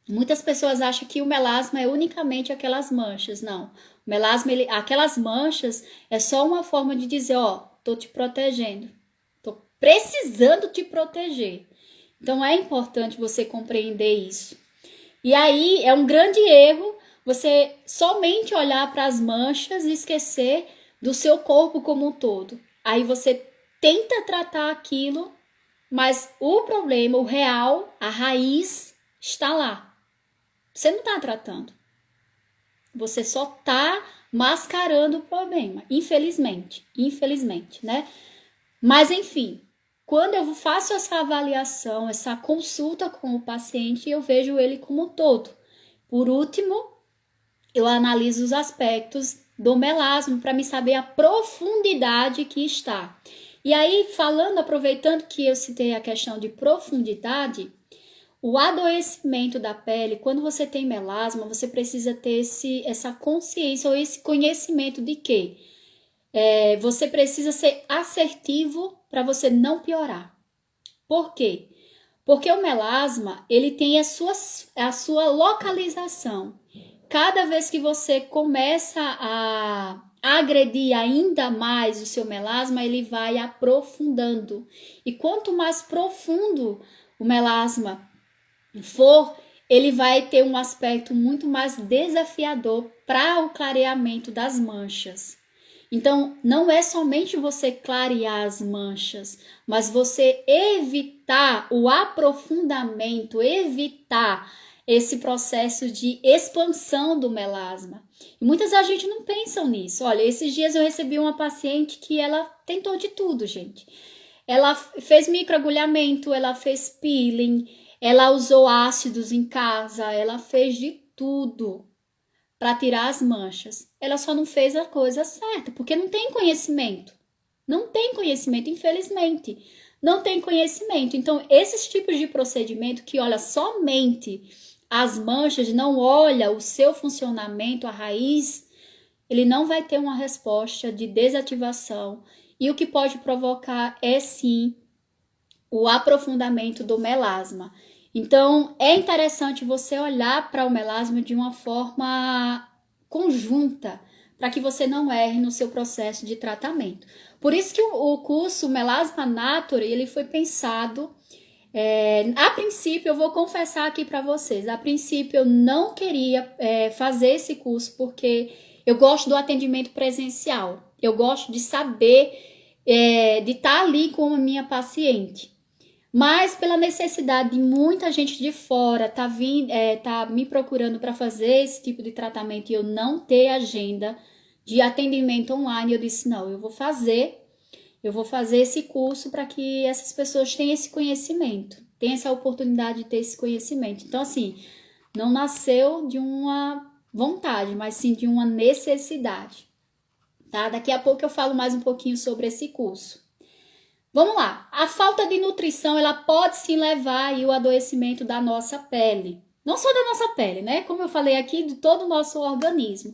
Muitas pessoas acham que o melasma é unicamente aquelas manchas. Não. O melasma, aquelas manchas é só uma forma de dizer, ó, tô te protegendo. Tô precisando te proteger. Então é importante você compreender isso. E aí é um grande erro você somente olhar para as manchas e esquecer do seu corpo como um todo. Aí você tenta tratar aquilo, mas o problema, o real, a raiz está lá. Você não está tratando. Você só está mascarando o problema, infelizmente, né? Mas enfim, quando eu faço essa avaliação, essa consulta com o paciente, eu vejo ele como um todo. Por último, eu analiso os aspectos do melasma para me saber a profundidade que está. E aí, aproveitando que eu citei a questão de profundidade, o adoecimento da pele, quando você tem melasma, você precisa ter essa consciência ou esse conhecimento de que você precisa ser assertivo para você não piorar. Por quê? Porque o melasma, ele tem a sua localização. Cada vez que você começa a agredir ainda mais o seu melasma, ele vai aprofundando. E quanto mais profundo o melasma for, ele vai ter um aspecto muito mais desafiador para o clareamento das manchas. Então, não é somente você clarear as manchas, mas você evitar o aprofundamento, evitar esse processo de expansão do melasma. E muitas da gente não pensam nisso. Olha, esses dias eu recebi uma paciente que ela tentou de tudo, gente. Ela fez microagulhamento, ela fez peeling, ela usou ácidos em casa, ela fez de tudo para tirar as manchas. Ela só não fez a coisa certa, porque não tem conhecimento. Não tem conhecimento, infelizmente. Não tem conhecimento. Então, esses tipos de procedimento que olha somente as manchas, não olha o seu funcionamento, a raiz, ele não vai ter uma resposta de desativação. E o que pode provocar é sim o aprofundamento do melasma. Então, é interessante você olhar para o melasma de uma forma conjunta, para que você não erre no seu processo de tratamento. Por isso que o curso Melasma Nature, ele foi pensado, a princípio, eu vou confessar aqui para vocês, a princípio eu não queria fazer esse curso, porque eu gosto do atendimento presencial, eu gosto de saber, de estar ali com a minha paciente. Mas pela necessidade de muita gente de fora tá me procurando para fazer esse tipo de tratamento e eu não ter agenda de atendimento online, eu disse, não, eu vou fazer esse curso para que essas pessoas tenham esse conhecimento, tenham essa oportunidade de ter esse conhecimento. Então, assim, não nasceu de uma vontade, mas sim de uma necessidade, tá? Daqui a pouco eu falo mais um pouquinho sobre esse curso. Vamos lá, a falta de nutrição, ela pode sim levar aí o adoecimento da nossa pele. Não só da nossa pele, né? Como eu falei aqui, de todo o nosso organismo.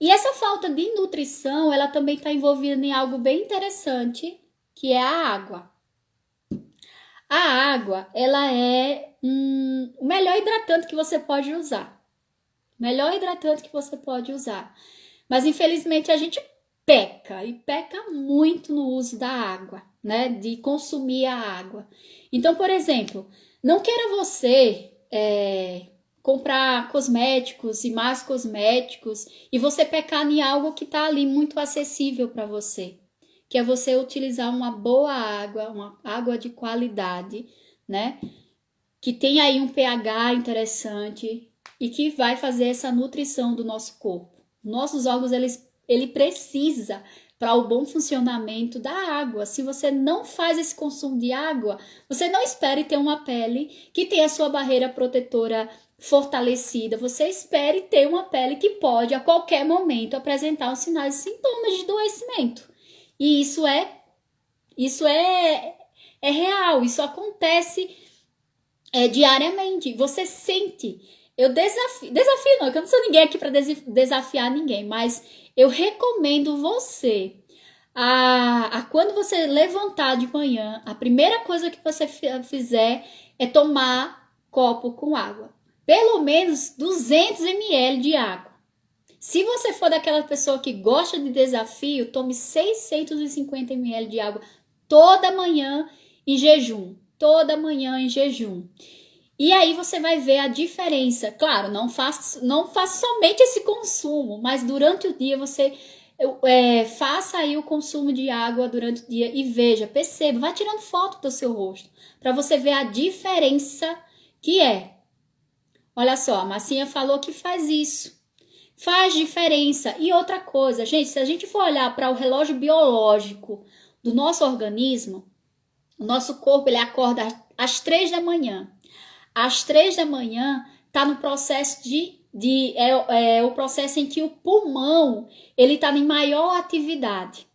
E essa falta de nutrição, ela também está envolvida em algo bem interessante, que é a água. A água, ela é o melhor hidratante que você pode usar. Melhor hidratante que você pode usar. Mas, infelizmente, a gente peca, e peca muito no uso da água, né? De consumir a água. Então, por exemplo, não queira você comprar cosméticos e mais cosméticos e você pecar em algo que está ali muito acessível para você, que é você utilizar uma boa água, uma água de qualidade, né? Que tem aí um pH interessante e que vai fazer essa nutrição do nosso corpo. Nossos órgãos, ele precisa para o bom funcionamento da água. Se você não faz esse consumo de água, você não espere ter uma pele que tenha a sua barreira protetora fortalecida. Você espere ter uma pele que pode, a qualquer momento, apresentar os sinais e sintomas de adoecimento. E isso é real, isso acontece diariamente. Você sente. Eu desafio não, porque eu não sou ninguém aqui para desafiar ninguém, mas eu recomendo você a quando você levantar de manhã, a primeira coisa que você fizer é tomar copo com água. Pelo menos 200 ml de água. Se você for daquela pessoa que gosta de desafio, tome 650 ml de água toda manhã em jejum. Toda manhã em jejum. E aí você vai ver a diferença. Claro, não faça somente esse consumo, mas durante o dia você faça aí o consumo de água durante o dia e veja, perceba, vai tirando foto do seu rosto, para você ver a diferença que é. Olha só, a Marcinha falou que faz isso. Faz diferença. E outra coisa, gente, se a gente for olhar para o relógio biológico do nosso organismo, o nosso corpo, ele acorda às 3 da manhã. Às 3 da manhã está no processo o processo em que o pulmão ele está em maior atividade.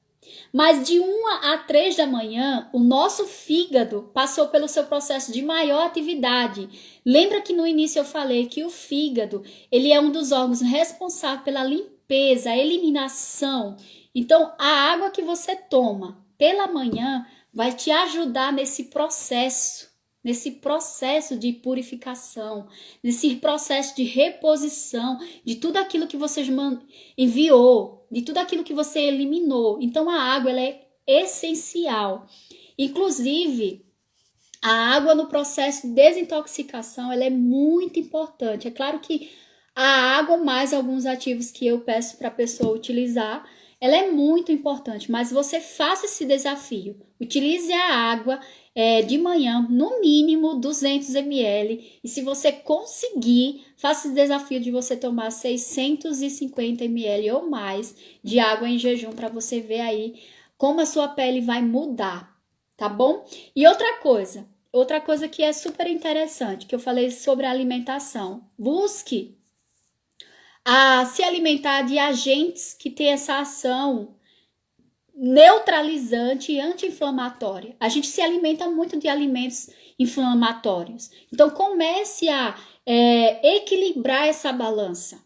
Mas de 1 a 3 da manhã, o nosso fígado passou pelo seu processo de maior atividade. Lembra que no início eu falei que o fígado ele é um dos órgãos responsáveis pela limpeza, a eliminação. Então, a água que você toma pela manhã vai te ajudar nesse processo de purificação, nesse processo de reposição de tudo aquilo que você enviou, de tudo aquilo que você eliminou. Então, a água ela é essencial. Inclusive, a água no processo de desintoxicação ela é muito importante. É claro que a água mais alguns ativos que eu peço para a pessoa utilizar, ela é muito importante, mas você faça esse desafio. Utilize a água de manhã, no mínimo 200 ml. E se você conseguir, faça esse desafio de você tomar 650 ml ou mais de água em jejum para você ver aí como a sua pele vai mudar, tá bom? E outra coisa que é super interessante, que eu falei sobre a alimentação. Busque a se alimentar de agentes que têm essa ação neutralizante e anti-inflamatória. A gente se alimenta muito de alimentos inflamatórios. Então, comece a equilibrar essa balança.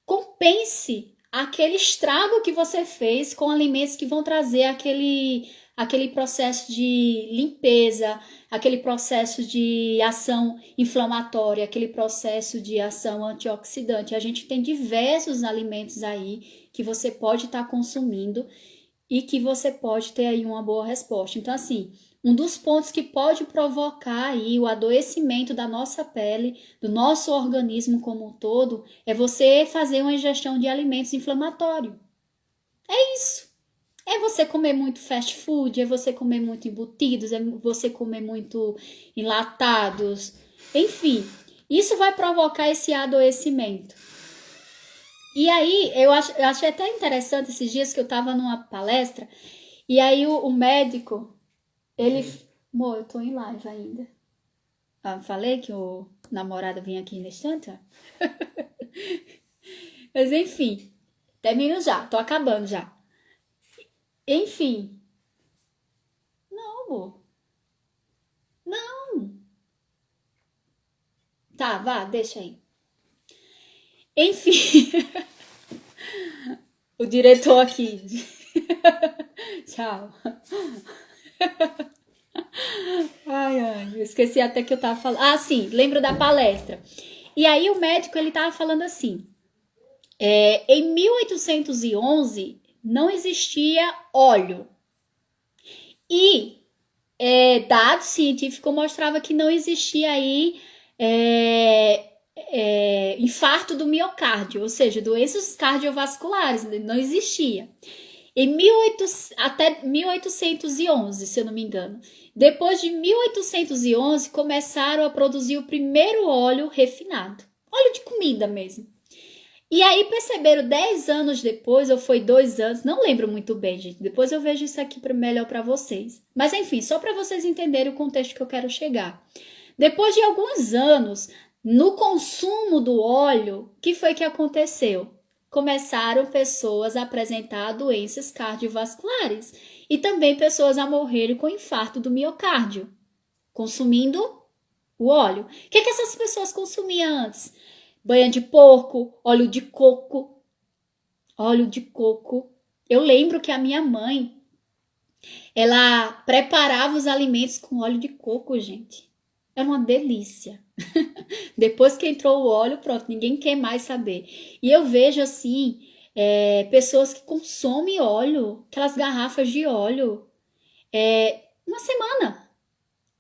Compense aquele estrago que você fez com alimentos que vão trazer aquele processo de limpeza, aquele processo de ação inflamatória, aquele processo de ação antioxidante. A gente tem diversos alimentos aí que você pode estar consumindo e que você pode ter aí uma boa resposta. Então, assim, um dos pontos que pode provocar aí o adoecimento da nossa pele, do nosso organismo como um todo, é você fazer uma ingestão de alimentos inflamatórios. É isso. É você comer muito fast food, é você comer muito embutidos, é você comer muito enlatados. Enfim, isso vai provocar esse adoecimento. E aí, eu achei até interessante esses dias que eu tava numa palestra, e aí o médico, ele... Amor, eu tô em live ainda. Falei que o namorado vinha aqui nesse instante. Mas enfim, termino já, tô acabando já. Enfim. Não, amor. Não. Tá, vá, deixa aí. Enfim. O diretor aqui. Tchau. Ai, eu esqueci até que eu tava falando. Ah, sim, lembro da palestra. E aí o médico, ele tava falando assim, em 1811 não existia óleo. E dados científicos mostravam que não existia aí infarto do miocárdio, ou seja, doenças cardiovasculares, não existia. Até 1811, se eu não me engano. Depois de 1811, começaram a produzir o primeiro óleo refinado. Óleo de comida mesmo. E aí perceberam 10 anos depois, ou foi 2 anos, não lembro muito bem, gente. Depois eu vejo isso aqui melhor para vocês. Mas enfim, só para vocês entenderem o contexto que eu quero chegar. Depois de alguns anos, no consumo do óleo, o que foi que aconteceu? Começaram pessoas a apresentar doenças cardiovasculares e também pessoas a morrerem com infarto do miocárdio, consumindo o óleo. O que essas pessoas consumiam antes? Banha de porco, óleo de coco. Óleo de coco. Eu lembro que a minha mãe, ela preparava os alimentos com óleo de coco, gente. Era uma delícia. Depois que entrou o óleo, pronto, ninguém quer mais saber. E eu vejo assim, pessoas que consomem óleo, aquelas garrafas de óleo, uma semana.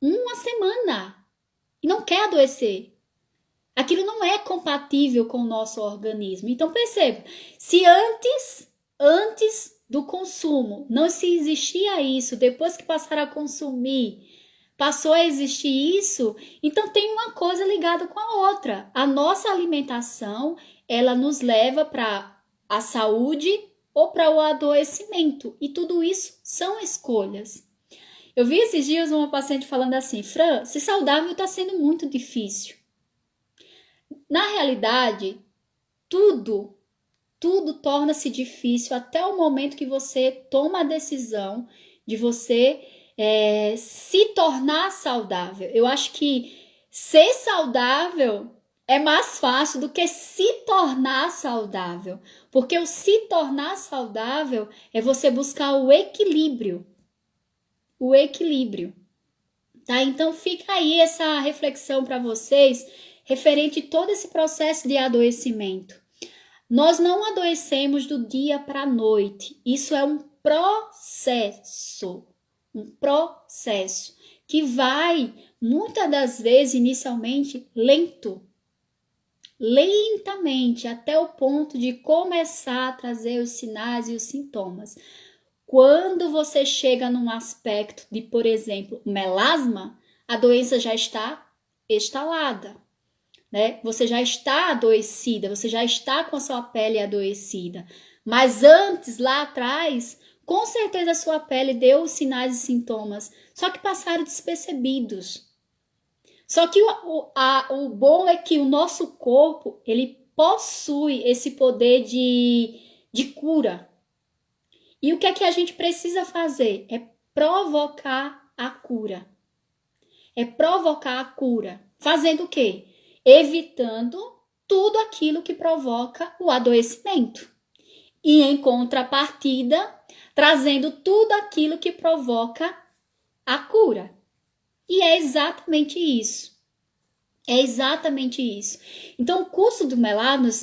Uma semana. E não quer adoecer. Aquilo não é compatível com o nosso organismo. Então perceba, se antes do consumo não se existia isso, depois que passaram a consumir, passou a existir isso, então tem uma coisa ligada com a outra. A nossa alimentação, ela nos leva para a saúde ou para o adoecimento. E tudo isso são escolhas. Eu vi esses dias uma paciente falando assim, Fran, ser saudável está sendo muito difícil. Na realidade, tudo torna-se difícil até o momento que você toma a decisão de você se tornar saudável. Eu acho que ser saudável é mais fácil do que se tornar saudável, porque o se tornar saudável é você buscar o equilíbrio. O equilíbrio, tá? Então fica aí essa reflexão para vocês referente a todo esse processo de adoecimento. Nós não adoecemos do dia para a noite. Isso é um processo que vai, muitas das vezes, inicialmente, lentamente, até o ponto de começar a trazer os sinais e os sintomas. Quando você chega num aspecto de, por exemplo, melasma, a doença já está instalada, né? Você já está adoecida, você já está com a sua pele adoecida. Mas antes, lá atrás, com certeza a sua pele deu os sinais e sintomas, só que passaram despercebidos. Só que o bom é que o nosso corpo, ele possui esse poder de cura. E o que é que a gente precisa fazer? É provocar a cura. É provocar a cura. Fazendo o quê? Evitando tudo aquilo que provoca o adoecimento. E em contrapartida, trazendo tudo aquilo que provoca a cura. E é exatamente isso. É exatamente isso. Então, o curso do melasma,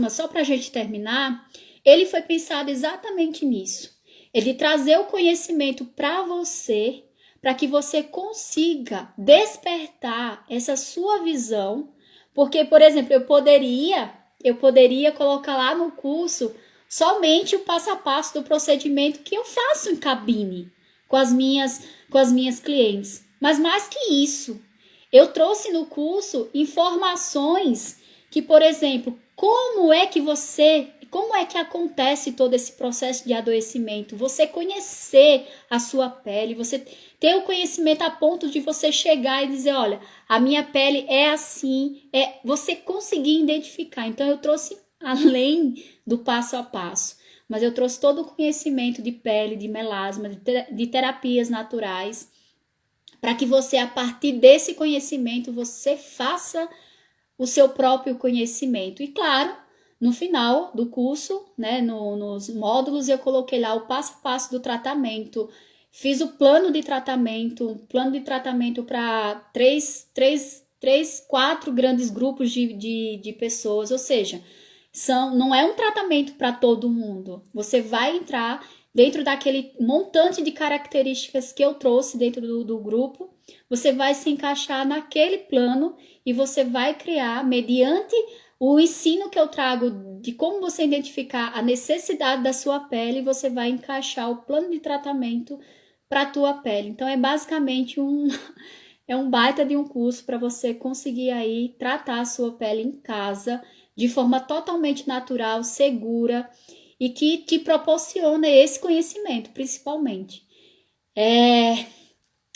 só para a gente terminar, ele foi pensado exatamente nisso. Ele trazer o conhecimento para você, para que você consiga despertar essa sua visão. Porque, por exemplo, eu poderia colocar lá no curso somente o passo a passo do procedimento que eu faço em cabine com as minhas clientes. Mas mais que isso, eu trouxe no curso informações que, por exemplo, como é que acontece todo esse processo de adoecimento? Você conhecer a sua pele, você ter o conhecimento a ponto de você chegar e dizer, olha, a minha pele é assim, você conseguir identificar. Então eu trouxe além do passo a passo, mas eu trouxe todo o conhecimento de pele, de melasma, de terapias naturais, para que você, a partir desse conhecimento, você faça o seu próprio conhecimento. E claro, no final do curso, né, nos módulos, eu coloquei lá o passo a passo do tratamento, fiz o plano de tratamento para quatro grandes grupos de pessoas, ou seja, não é um tratamento para todo mundo. Você vai entrar dentro daquele montante de características que eu trouxe dentro do grupo, você vai se encaixar naquele plano e você vai criar, mediante o ensino que eu trago de como você identificar a necessidade da sua pele, você vai encaixar o plano de tratamento para a tua pele. Então é basicamente é um baita de um curso para você conseguir aí tratar a sua pele em casa de forma totalmente natural, segura e que te proporciona esse conhecimento, principalmente.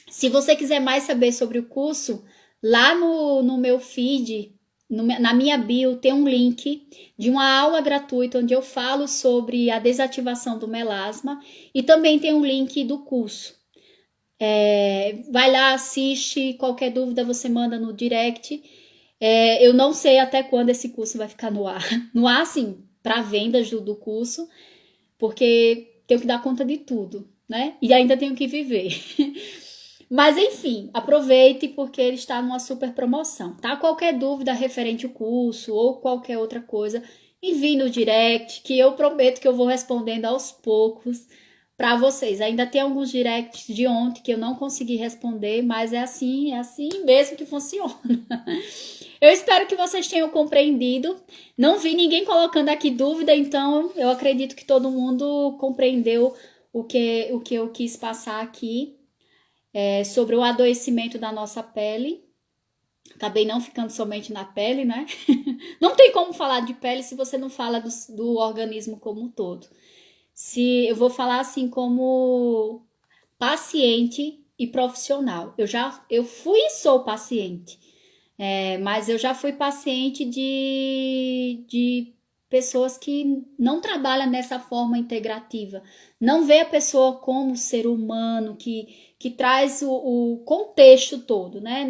Se você quiser mais saber sobre o curso, lá no meu feed, na minha bio, tem um link de uma aula gratuita onde eu falo sobre a desativação do melasma e também tem um link do curso. Vai lá, assiste, qualquer dúvida você manda no direct. Eu não sei até quando esse curso vai ficar no ar. No ar, sim, para vendas do curso, porque tenho que dar conta de tudo, né? E ainda tenho que viver. Mas enfim, aproveite porque ele está numa super promoção, tá? Qualquer dúvida referente ao curso ou qualquer outra coisa, envie no direct, que eu prometo que eu vou respondendo aos poucos para vocês. Ainda tem alguns directs de ontem que eu não consegui responder, mas é assim mesmo que funciona. Eu espero que vocês tenham compreendido. Não vi ninguém colocando aqui dúvida, então eu acredito que todo mundo compreendeu o que eu quis passar aqui sobre o adoecimento da nossa pele. Acabei não ficando somente na pele, né? Não tem como falar de pele se você não fala do organismo como um todo. Se eu vou falar assim como paciente e profissional. Eu fui e sou paciente. Mas eu já fui paciente de pessoas que não trabalham dessa forma integrativa, não vê a pessoa como ser humano, que traz o contexto todo, né?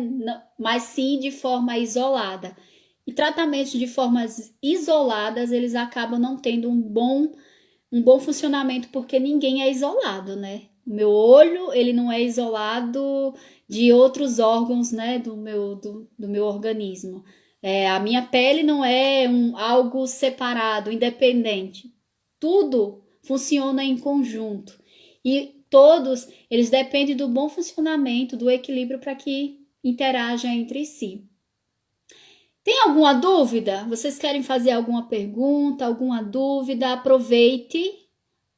Mas sim de forma isolada. E tratamentos de formas isoladas, eles acabam não tendo um bom funcionamento, porque ninguém é isolado, né? O meu olho, ele não é isolado de outros órgãos, né, do meu organismo. A minha pele não é algo separado, independente. Tudo funciona em conjunto. E todos, eles dependem do bom funcionamento, do equilíbrio para que interajam entre si. Tem alguma dúvida? Vocês querem fazer alguma pergunta, alguma dúvida? Aproveite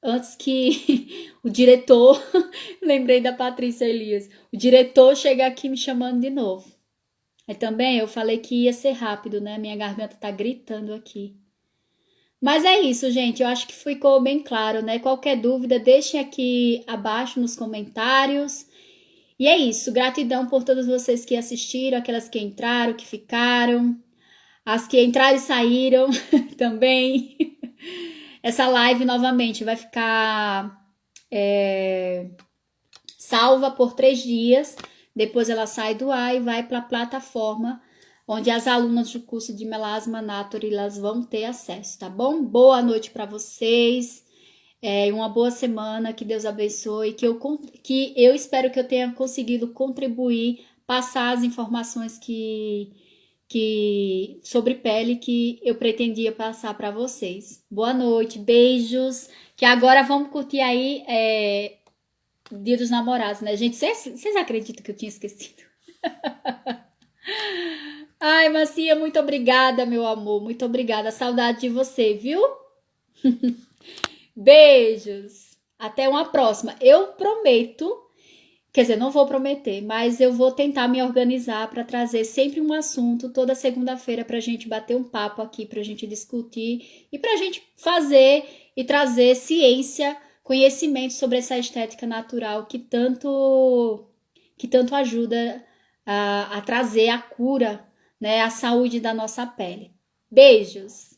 antes que o diretor, lembrei da Patrícia Elias, o diretor chega aqui me chamando de novo. Aí também eu falei que ia ser rápido, né? Minha garganta tá gritando aqui. Mas é isso, gente. Eu acho que ficou bem claro, né? Qualquer dúvida, deixem aqui abaixo nos comentários. E é isso. Gratidão por todos vocês que assistiram, aquelas que entraram, que ficaram, as que entraram e saíram também. Essa live novamente vai ficar salva por 3 dias. Depois ela sai do ar e vai para a plataforma onde as alunas do curso de Melasma Nature elas vão ter acesso, tá bom? Boa noite para vocês. Uma boa semana, que Deus abençoe, que eu espero que eu tenha conseguido contribuir, passar as informações sobre pele que eu pretendia passar para vocês. Boa noite, beijos, que agora vamos curtir aí Dia dos Namorados, né, gente? Vocês acreditam que eu tinha esquecido? Ai, Marcia, muito obrigada, meu amor, muito obrigada, saudade de você, viu? Beijos, até uma próxima. Eu prometo, quer dizer, não vou prometer, mas eu vou tentar me organizar para trazer sempre um assunto toda segunda-feira para a gente bater um papo aqui, para a gente discutir e para a gente fazer e trazer ciência, conhecimento sobre essa estética natural que tanto ajuda a trazer a cura, né, a saúde da nossa pele. Beijos!